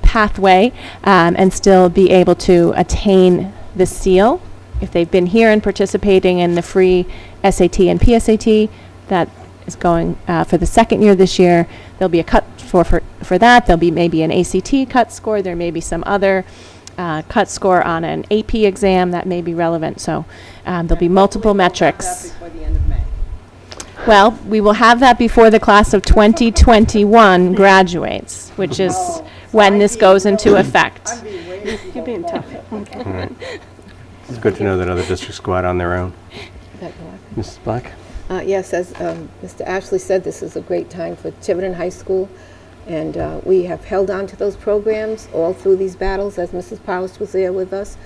pathway and still be able to attain the seal. If they've been here and participating in the free SAT and PSAT, that is going for the second year this year, there'll be a cut for that. There'll be maybe an ACT cut score. There may be some other cut score on an AP exam that may be relevant. So there'll be multiple metrics. Before the end of May. Well, we will have that before the class of 2021 graduates, which is when this goes into effect. You're being tough. It's good to know that other districts go out on their own. Mrs. Black? Yes, as Mr. Ashley said, this is a great time for Tiverton High School, and we have held on to those programs all through these battles, as Mrs. Powers was there with us.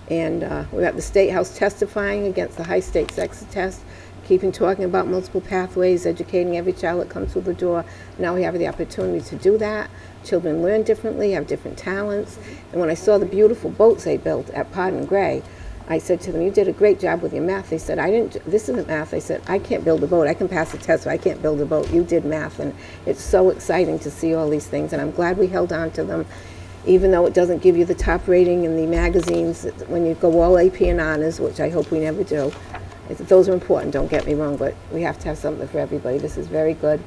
And we're at the State House testifying against the high-stakes exit test, keeping talking about multiple pathways, educating every child that comes through the door. Now we have the opportunity to do that. Children learn differently, have different talents. And when I saw the beautiful boats they built at Pod and Gray, I said to them, you did a great job with your math. They said, this isn't math. I said, I can't build a boat. I can pass a test, but I can't build a boat. You did math, and it's so exciting to see all these things, and I'm glad we held on to them, even though it doesn't give you the top rating in the magazines when you go all AP and honors, which I hope we never do. Those are important, don't get me wrong, but we have to have something for everybody. This is very good,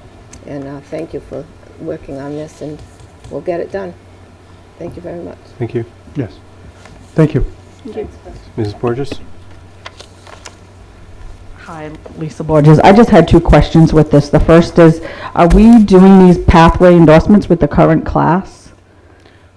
and thank you for working on this, and we'll get it done. Thank you very much. Thank you. Yes. Thank you. Mrs. Borges? Hi, Lisa Borges. I just had two questions with this. The first is, are we doing these pathway endorsements with the current class?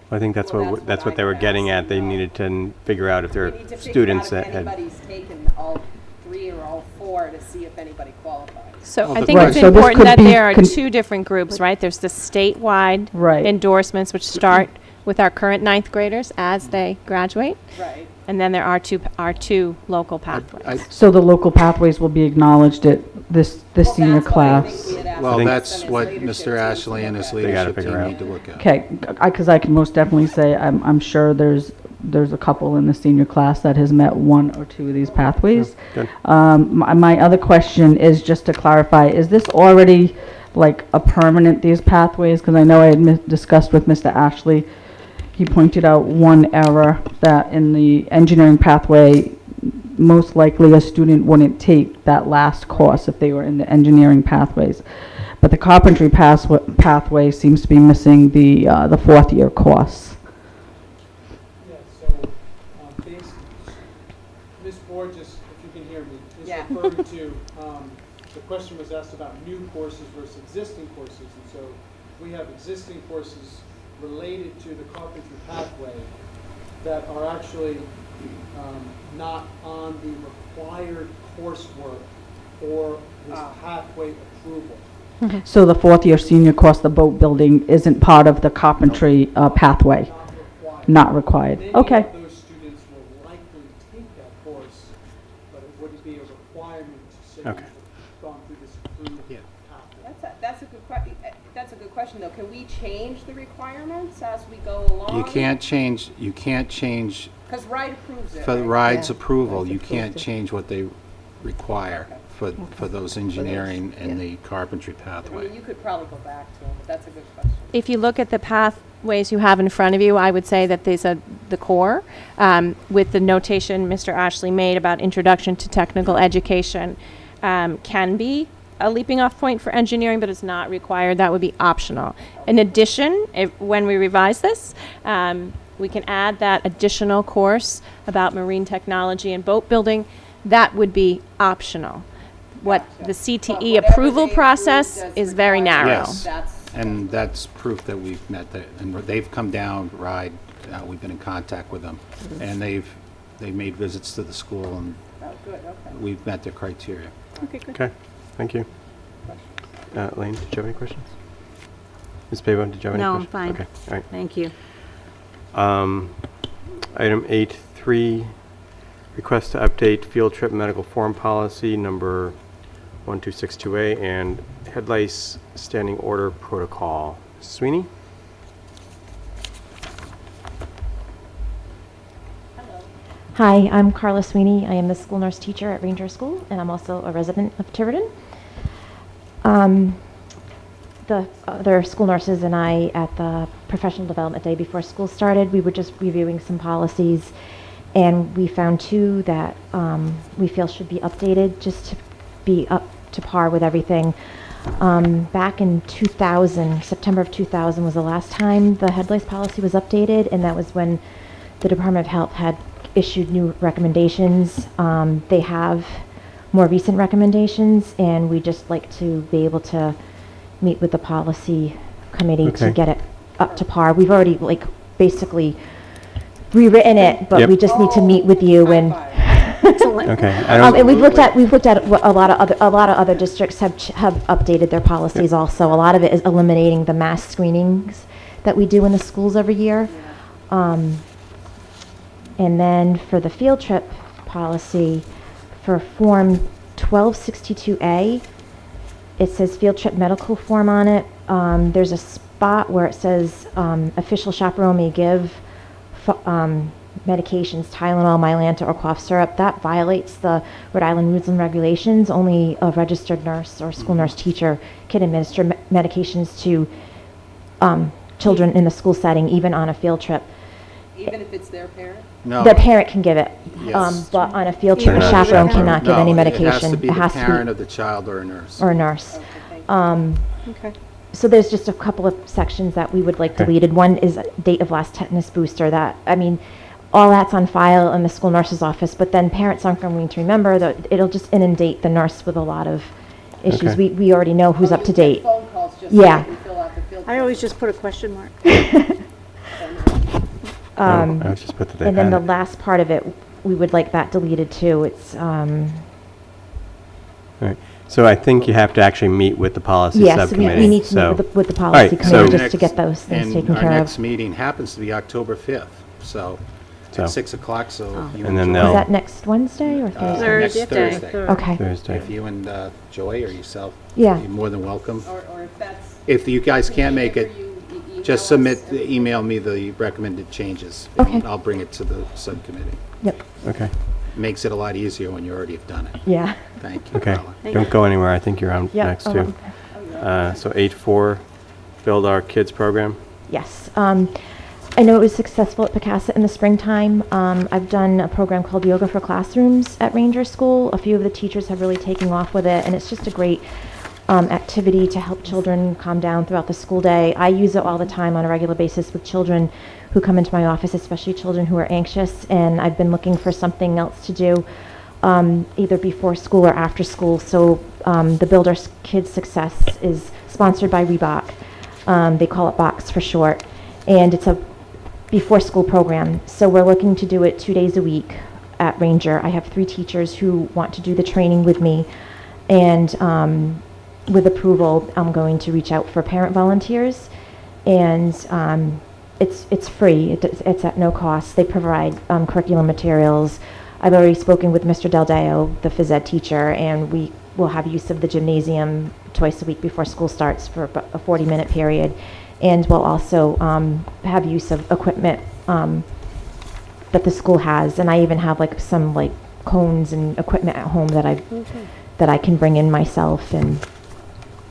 I think that's what they were getting at. They needed to figure out if there are students that had. Anybody's taken all 3 or all 4 to see if anybody qualifies. So Well, I the- think Right, it's so this important could that be there are con- two different groups, right? There's the statewide Right. endorsements, which start with our current ninth graders as they graduate. Right. And then there are two local pathways. So the local pathways will be acknowledged at this senior class? Well, think- that's what Mr. Ashley and his gotta leadership figure team out. need to look at. Okay, because I can most definitely say, I'm sure there's a couple in the senior class that has met 1 or 2 of these pathways. Good. My other question is just to clarify, is this already like a permanent, these pathways? Because I know I had discussed with Mr. Ashley, he pointed out one error, that in the engineering pathway, most likely a student wouldn't take that last course if they were in the engineering pathways. But the carpentry pathway seems to be missing the 4th year course. Yeah, so basically, Ms. Borges, if you can hear me, is Yeah. referring to, the question was asked about new courses versus existing courses. And so we have existing courses related to the carpentry pathway that are actually not on the required coursework for this pathway approval. So the 4th year senior course, the boat building, isn't part of the carpentry pathway? Not required. Not required. Many Okay. of those students will likely take that course, but it wouldn't be a requirement to say Okay. you've gone through this approved Yeah. pathway. That's a good question. That's a good question, though. Can we change the requirements as we go along? You can't change Because RIDE approves it. for right? RIDE's Yeah, approval, RIDE's you approved can't it. change what they require for those engineering and the carpentry I pathway. mean, you could probably go back to them, but that's a good question. If you look at the pathways you have in front of you, I would say that these are the core, with the notation Mr. Ashley made about introduction to technical education, can be a leaping off point for engineering, but it's not required. That would be optional. In addition, when we revise this, we can add that additional course about marine technology and boat building. That would be optional. What the CTE approval process is very narrow. Yes, and that's proof that we've met that, and they've come down, ride, we've been in contact with them, and they've made visits to the school, and we've met their criteria. Okay, good. Okay, thank you. Elaine, did you have any questions? Ms. Pavon, did you have any No, I'm questions? fine. Okay, all right. Thank you. Item 8.3, request to update field trip medical form policy number 12628 and head lice standing order protocol. Sweeney? Hi, I'm Carla Sweeney. I am the school nurse teacher at Ranger School, and I'm also a resident of Tiverton. The other school nurses and I, at the professional development day before school started, we were just reviewing some policies, and we found two that we feel should be updated just to be up to par with everything. Back in 2000, September of 2000 was the last time the head lice policy was updated, and that was when the Department of Health had issued new recommendations. They have more recent recommendations, and we just like to be able to meet with the policy committee to get it up to par. We've already basically rewritten it, but we just need to meet with you and. Okay. And we've looked at what a lot of other districts have updated their policies also. A lot of it is eliminating the mass screenings that we do in the schools every year. And then for the field trip policy, for Form 1262A, it says field trip medical form on it. There's a spot where it says official chaperone may give medications, Tylenol, Mylanta, or cough syrup. That violates the Rhode Island rules and regulations. Only a registered nurse or school nurse teacher can administer medications to children in the school setting, even on a field trip. Even if it's their parent? No. The parent can give it, Yes. but on a field trip, a chaperone cannot give any medication. It has to be the parent of the child or a nurse. Or a nurse. Okay. So there's just a couple of sections that we would like deleted. One is date of last tetanus booster. All that's on file in the school nurse's office, but then parents aren't going to remember that it'll just inundate the nurse with a lot of issues. Okay. We already know who's up to date. Phone calls just Yeah. so you fill out the field I always just put a question mark. I was just put that they And then had the it. last part of it, we would like that deleted too. It's, All right. So I think you have to actually meet with the policy yes, subcommittee. we need to so. meet with the All right, policy so- committee just to get those things taken And care our of. next meeting happens to be October 5th, so So- at 6 o'clock, so if you And then enjoy- they'll- Is that next Wednesday or Thursday? next Thursday. Thursday. Okay. Thursday. If you and Joy or yourself, Yeah. you're more than welcome. Or if that's. If you guys can't make it, just email email me the recommended changes. Okay. And I'll bring it to the subcommittee. Yep. Okay. Makes it a lot easier when you already have done it. Yeah. Thank you, Okay. Carla. Don't go anywhere. I think you're on Yeah, next too. So 8.4, build our kids program. Yes. I know it was successful at Picasset in the springtime. I've done a program called Yoga for Classrooms at Ranger School. A few of the teachers have really taken off with it, and it's just a great activity to help children calm down throughout the school day. I use it all the time on a regular basis with children who come into my office, especially children who are anxious, and I've been looking for something else to do either before school or after school. So the Build Our Kids Success is sponsored by Reebok. They call it Box for short, and it's a before school program. So we're looking to do it 2 days a week at Ranger. I have 3 teachers who want to do the training with me, and with approval, I'm going to reach out for parent volunteers, and it's free. It's at no cost. They provide curriculum materials. I've already spoken with Mr. Del Deo, the phys ed teacher, and we will have use of the gymnasium twice a week before school starts for a 40-minute period, and we'll also have use of equipment that the school has, and I even have some cones and equipment at home that I can bring in myself, and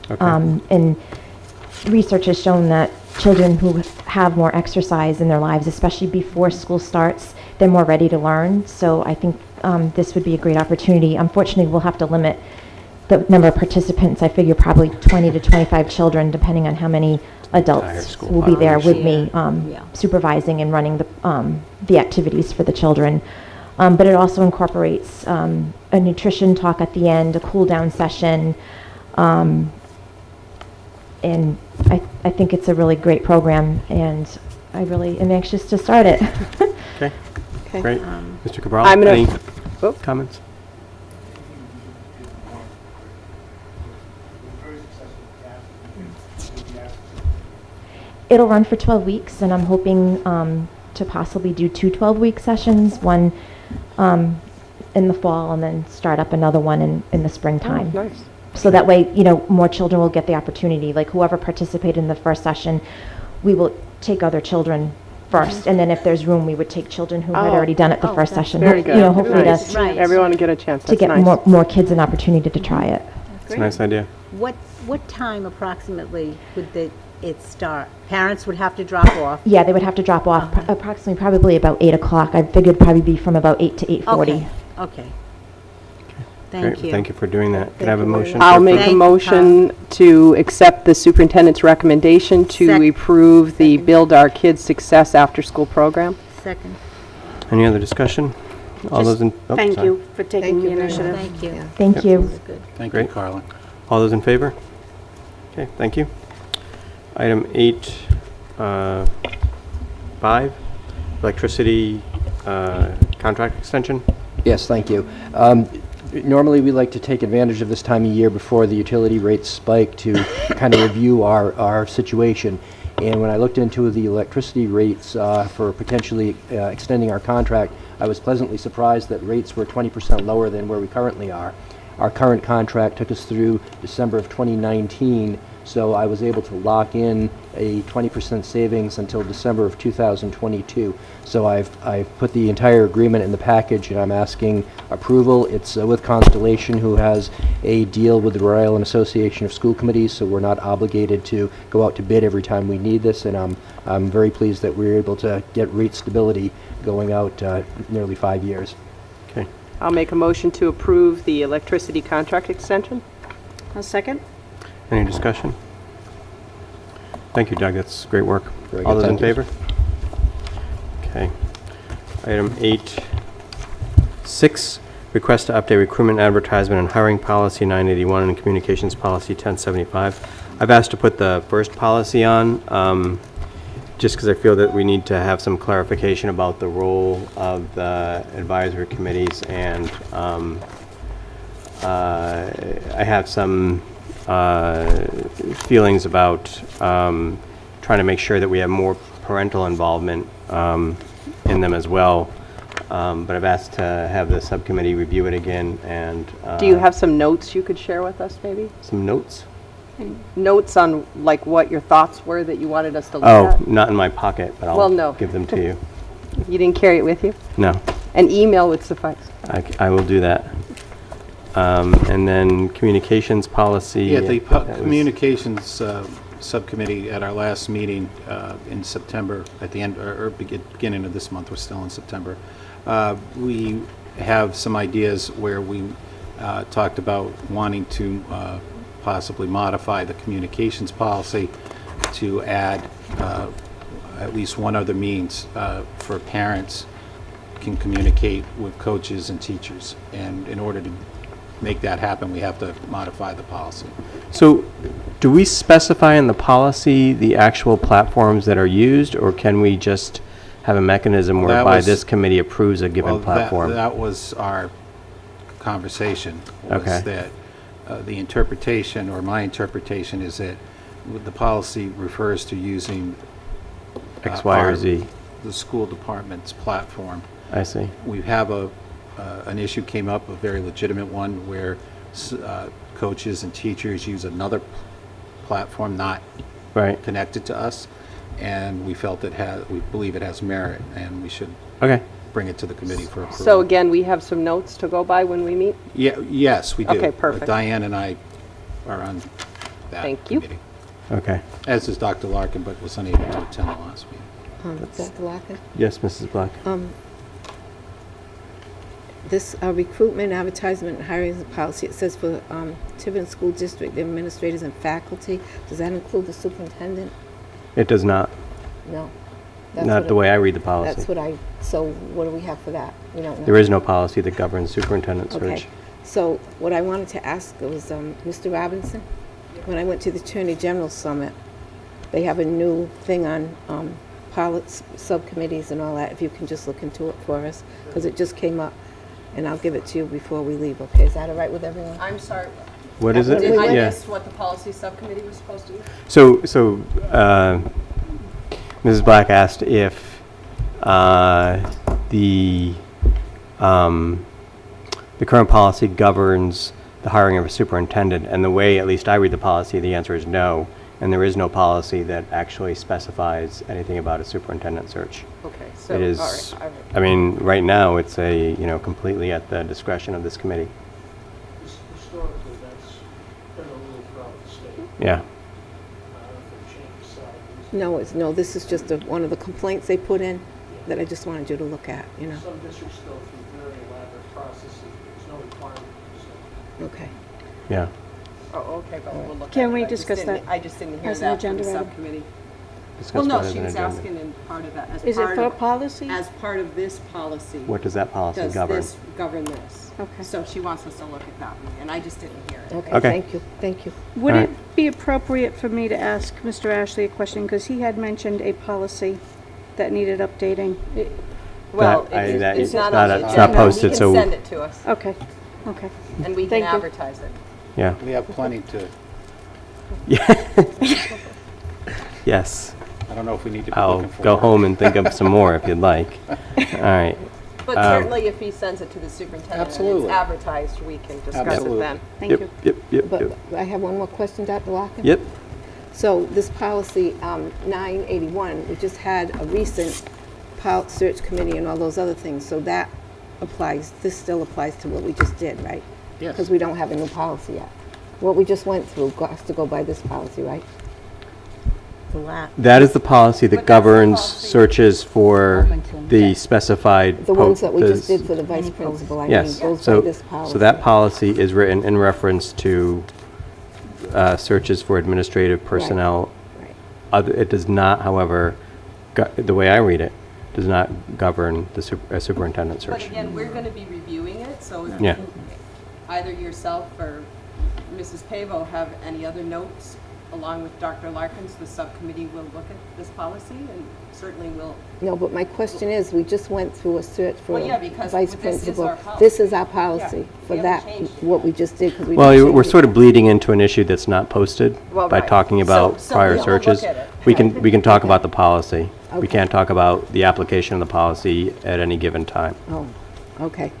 and research has shown that children who have more exercise in their lives, especially before school starts, they're more ready to learn. So I think this would be a great opportunity. Unfortunately, we'll have to limit the number of participants, I figure probably 20 to 25 children, depending on how many adults school will be there with me, Yeah. supervising and running the activities for the children. But it also incorporates a nutrition talk at the end, a cool-down session, and I think it's a really great program, and I really am anxious to start it. Okay, Okay. great. Mr. Cabral, I'm gonna- any Oh. comments? It'll run for 12 weeks, and I'm hoping to possibly do 2 12-week sessions, one in the fall, and then start up another one in the springtime. Oh, nice. So that way, more children will get the opportunity. Like whoever participated in the first session, we will take other children first, and then if there's room, we would take children who had Oh. already done it the Oh, first that's session. Very good. Hopefully Nice. to, Right. Everyone to get a chance. to That's get nice. more kids an opportunity to try it. It's a nice idea. What time approximately would it start? Parents would have to drop off? Yeah, they would have to drop off approximately, probably about 8 o'clock. I figured probably be from about 8 to 8:40. Okay. Great, Thank you. thank you for doing that. Can I have a motion? I'll to make approve? a Thank you, motion to accept the superintendent's recommendation to Sec- approve the Build Our Kids Success after-school program. Second. Any other discussion? All those in, oh, Thank sorry. you for taking the initiative. Thank you. Thank you. Thank you, Great. Carla. All those in favor? Okay, thank you. Item 8, 5, electricity contract extension. Yes, thank you. Normally, we like to take advantage of this time of year before the utility rates spike to kind of review our situation. And when I looked into the electricity rates for potentially extending our contract, I was pleasantly surprised that rates were 20% lower than where we currently are. Our current contract took us through December of 2019, so I was able to lock in a 20% savings until December of 2022. So I've put the entire agreement in the package, and I'm asking approval. It's with Constellation, who has a deal with the Rhode Island Association of School Committees, so we're not obligated to go out to bid every time we need this, and I'm very pleased that we're able to get rate stability going out nearly 5 years. Okay. I'll make a motion to approve the electricity contract extension. A second? Any discussion? Thank you, Doug. That's great work. Very All good, those in thank you. favor? Okay. Item 8.6, request to update recruitment advertisement and hiring policy 981 and communications policy 1075. I've asked to put the first policy on, just because I feel that we need to have some clarification about the role of the advisory committees, and I have some feelings about trying to make sure that we have more parental involvement in them as well. But I've asked to have the subcommittee review it again, and Do you have some notes you could share with us, maybe? some notes? Notes on, like, what your thoughts were that you wanted us to look Oh, at? not in my pocket, but Well, I'll no. give them to you. You didn't carry it with you? No, An email would suffice. I will do that. And then communications policy. Yeah, the that was- communications subcommittee at our last meeting in September, at the end, or beginning of this month, we're still in September, we have some ideas where we talked about wanting to possibly modify the communications policy to add at least one other means for parents can communicate with coaches and teachers. And in order to make that happen, we have to modify the policy. So, do we specify in the policy the actual platforms that are used, or can we just have a mechanism Well, that whereby was- this committee approves a given Well, platform? that was our conversation, Okay. was that the interpretation, or my interpretation, is that the policy refers to using X, Y, or our- Z. the school department's platform. I see. We have an issue came up, a very legitimate one, where coaches and teachers use another platform not Right. connected to us, and we felt we believe it has merit, and we should Okay. bring it to the committee for approval. So again, we have some notes to go by when we meet? Yeah, yes, we do. Okay, perfect. Diane and I are on that Thank you. committee. Okay. As is Dr. Larkin, but was unable to attend the last meeting. Dr. Larkin? Yes, Mrs. Black. this recruitment, advertisement, and hiring policy, it says for Tiverton School District administrators and faculty. Does that include the superintendent? It does not. No. Not the way I read the policy. That's what so what do we have for that? We don't know. There is no policy that governs superintendent search. Okay. So what I wanted to ask was, Mr. Robinson, when I went to the Attorney General Summit, they have a new thing on subcommittees and all that, if you can just look into it for us, because it just came up, and I'll give it to you before we leave, okay? Is that all right with everyone? I'm sorry. What is it? Did I Yeah. miss what the policy subcommittee was supposed to do? So, Mrs. Black asked if the current policy governs the hiring of a superintendent, and the way, at least I read the policy, the answer is no, and there is no policy that actually specifies anything about a superintendent search. Okay, so, It is, all right. I mean, right now, it's completely at the discretion of this committee. Historically, that's been a rule throughout the state. Yeah. No, this is just one of the complaints they put in that I just wanted you to look at, you know? Some districts go through very elaborate processes. There's no requirement. Okay. Yeah. Oh, okay, but we'll look at it. Can we I just discuss didn't- that I just didn't hear as an that from the agenda item? subcommittee. Discuss Well, no, that as she an was agenda. asking in part of that, as Is it part for of, policy? as part of this policy. What does that policy govern? Does this govern this? Okay. So she wants us to look at that, and I just didn't hear it. Okay, thank you, thank you. Would All it right. be appropriate for me to ask Mr. Ashley a question, because he had mentioned a policy that needed updating? Well, That- it's not not- on the it's not agenda. posted, He so- can send it to us, Okay, and we can Thank you. advertise it. Yeah. We have plenty to, Yes. I don't know if we need to be I'll looking for. go home and think of some more if you'd like. All right. But certainly if he sends it to the superintendent and Absolutely. it's advertised, we can discuss it Absolutely. then. thank Yep, you. yep, yep, But yep. I have one more question, Dr. Larkin. Yep. So this policy 981, we just had a recent search committee and all those other things, so that applies, this still applies to what we just did, right? Yes. Because we don't have a new policy yet. What we just went through has to go by this policy, right? That is the policy that governs searches for the specified. The ones that we just the- did for the vice principal, I mean, Yes, goes by so, this policy. so that policy is written in reference to searches for administrative personnel. Right. It does not, however, the way I read it, does not govern the superintendent But search. again, we're going to be reviewing it, so if Yeah. either yourself or Mrs. Pavo have any other notes, along with Dr. Larkins, the subcommittee will look at this policy and certainly will. No, but my question is, we just went through a search for Well, yeah, a because vice this is principal. our policy. This is our policy Yeah, for we that, haven't changed it. what we just did, because we Well, didn't we're change sort it. of bleeding into an issue that's not posted Well, by right. talking about So prior we'll look searches. at it. We can talk about the policy. We Okay. can't talk about the application of the policy at any given time. Oh, okay.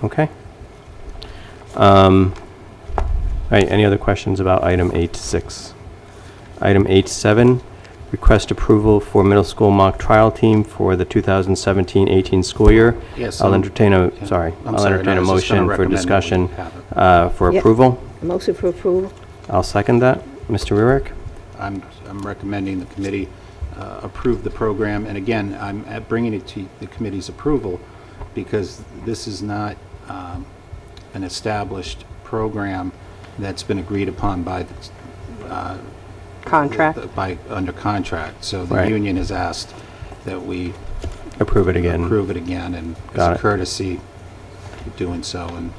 Okay? All right, any other questions about item 8.6? Item 8.7, request approval for middle school mock trial team for the 2017-18 school year. Yes, I'll I'm- entertain a, yeah. sorry, I'm I'll sorry, entertain no, a I was just gonna motion for recommend that we discussion have for Yeah. approval. Motion for approval? I'll second that. Mr. Rurick? I'm recommending the committee approve the program, and again, I'm bringing it to the committee's approval because this is not an established program that's been agreed upon by the Contract. under contract. So the Right. union has asked that we Approve it again. approve it again, and Got as it. a courtesy, doing so. And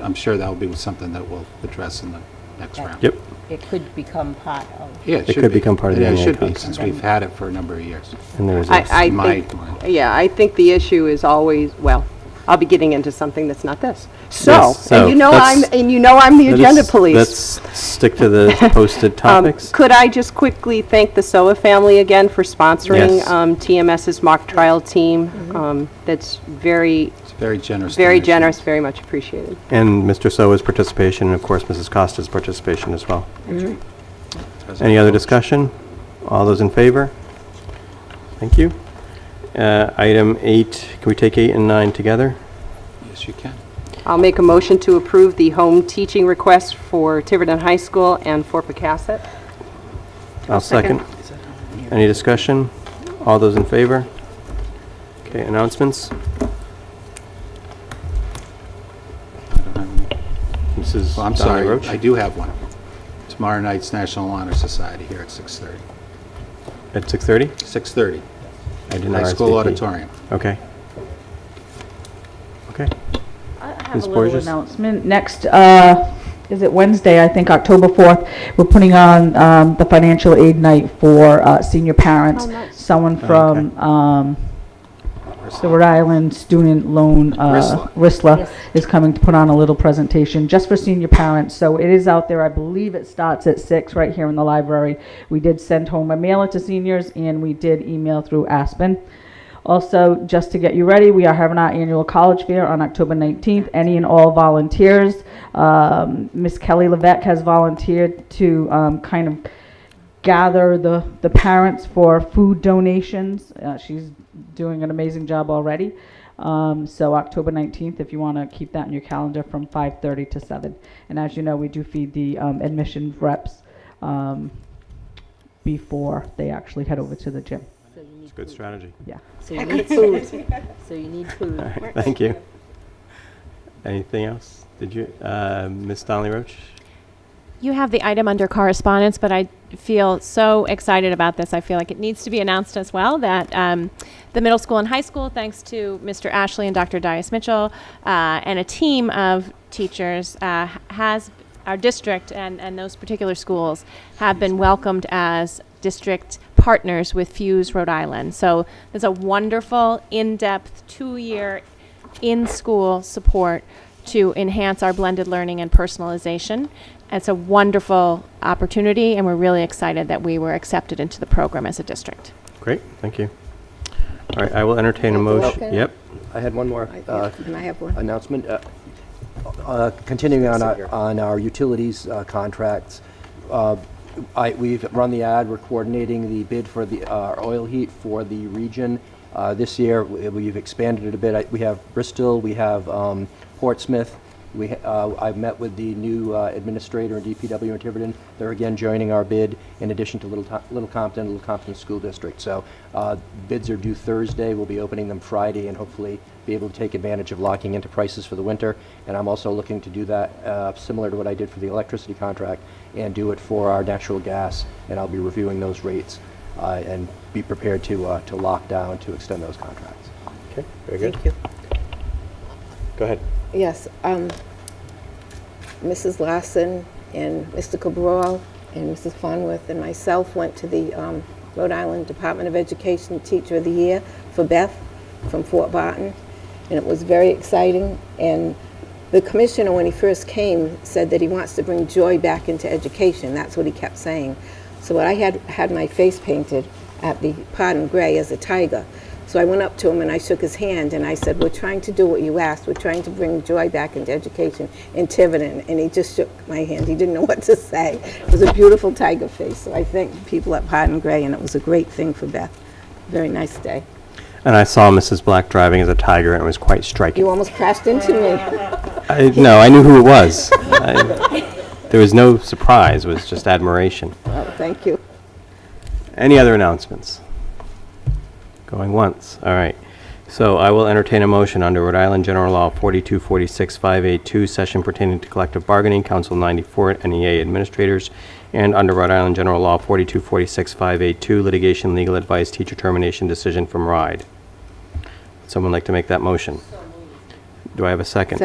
I'm sure that'll be something that we'll address in the next round. Yep. It could become part of. Yeah, It could become part of the Yeah, it annual should be, contract. since we've had it for a number of years. And there is I my think, mind. yeah, I think the issue is always, well, I'll be getting into something that's not this. So, Yes, so and you know let's- I'm the agenda police. Let's stick to the posted topics. Could I just quickly thank the SOA family again for sponsoring Yes. TMS's mock trial team? That's very, It's very generous. very donation. generous, very much appreciated. And Mr. Soa's participation, and of course, Mrs. Costa's participation as well. President Any other Coach. discussion? All those in favor? Thank you. Item 8, can we take 8 and 9 together? Yes, you can. I'll make a motion to approve the home teaching request for Tiverton High School and for Pecasset. I'll second. Any discussion? All those in favor? Okay, announcements? Mrs. Well, I'm Donnelly sorry, Roach? I do have one. Tomorrow night's National Honor Society here at 6:30. At 6:30? 6:30. I did not High School RSVP. Auditorium. Okay. Okay. I have Ms. a little Borges? announcement. Next, is it Wednesday, I think, October 4th, we're putting on the financial aid night for senior parents. Oh, nice. Someone from the Rhode Island Student Loan, RISLA, is coming to put on a little presentation just for senior parents. So it is out there. I believe it starts at 6 right here in the library. We did send home a mailer to seniors, and we did email through Aspen. Also, just to get you ready, we are having our annual college fair on October 19th. Any and all volunteers. Miss Kelly Levesque has volunteered to kind of gather the parents for food donations. She's doing an amazing job already. So October 19th, if you want to keep that in your calendar, from 5:30 to 7. And as you know, we do feed the admission reps before they actually head over to the gym. It's a good strategy. Yeah. So you need food. So you need food. All right, thank you. Anything else? Did you, Ms. Donnelly Roach? You have the item under correspondence, but I feel so excited about this. I feel like it needs to be announced as well that the middle school and high school, thanks to Mr. Ashley and Dr. Dias Mitchell and a team of teachers, has our district and those particular schools have been welcomed as district partners with Fuse Rhode Island. So there's a wonderful, in-depth, 2-year in-school support to enhance our blended learning and personalization. It's a wonderful opportunity, and we're really excited that we were accepted into the program as a district. Great, thank you. All right, I will entertain a motion. Okay. Yep. I had one more And I have one. announcement. Continuing on our utilities contracts, we've run the ad. We're coordinating the bid for the oil heat for the region. This year, we've expanded it a bit. We have Bristol, we have Portsmouth. I've met with the new administrator in DPW in Tiverton. They're again joining our bid, in addition to Little Compton School District. So bids are due Thursday. We'll be opening them Friday, and hopefully be able to take advantage of locking into prices for the winter. And I'm also looking to do that similar to what I did for the electricity contract, and do it for our natural gas. And I'll be reviewing those rates and be prepared to lock down to extend those contracts. Okay, very good. Thank you. Go ahead. Yes, Mrs. Larson and Mr. Cabral and Mrs. Fonworth and myself went to the Rhode Island Department of Education Teacher of the Year for Beth from Fort Barton, and it was very exciting. And the commissioner, when he first came, said that he wants to bring joy back into education. That's what he kept saying. So I had my face painted at the Pardon Gray as a tiger. So I went up to him and I shook his hand and I said, we're trying to do what you asked. We're trying to bring joy back into education in Tiverton. And he just shook my hand. He didn't know what to say. It was a beautiful tiger face. So I thank people at Pardon Gray, and it was a great thing for Beth. Very nice day. And I saw Mrs. Black driving as a tiger, and it was quite striking. You almost crashed into me. No, I knew who it was. There was no surprise. It was just admiration. Oh, thank you. Any other announcements? Going once. All right. So I will entertain a motion under Rhode Island General Law 4246582, session pertaining to collective bargaining, Council 94 NEA administrators, and under Rhode Island General Law 4246582, litigation, legal advice, teacher termination decision from RIDE. Would someone like to make that motion? Do I have a second?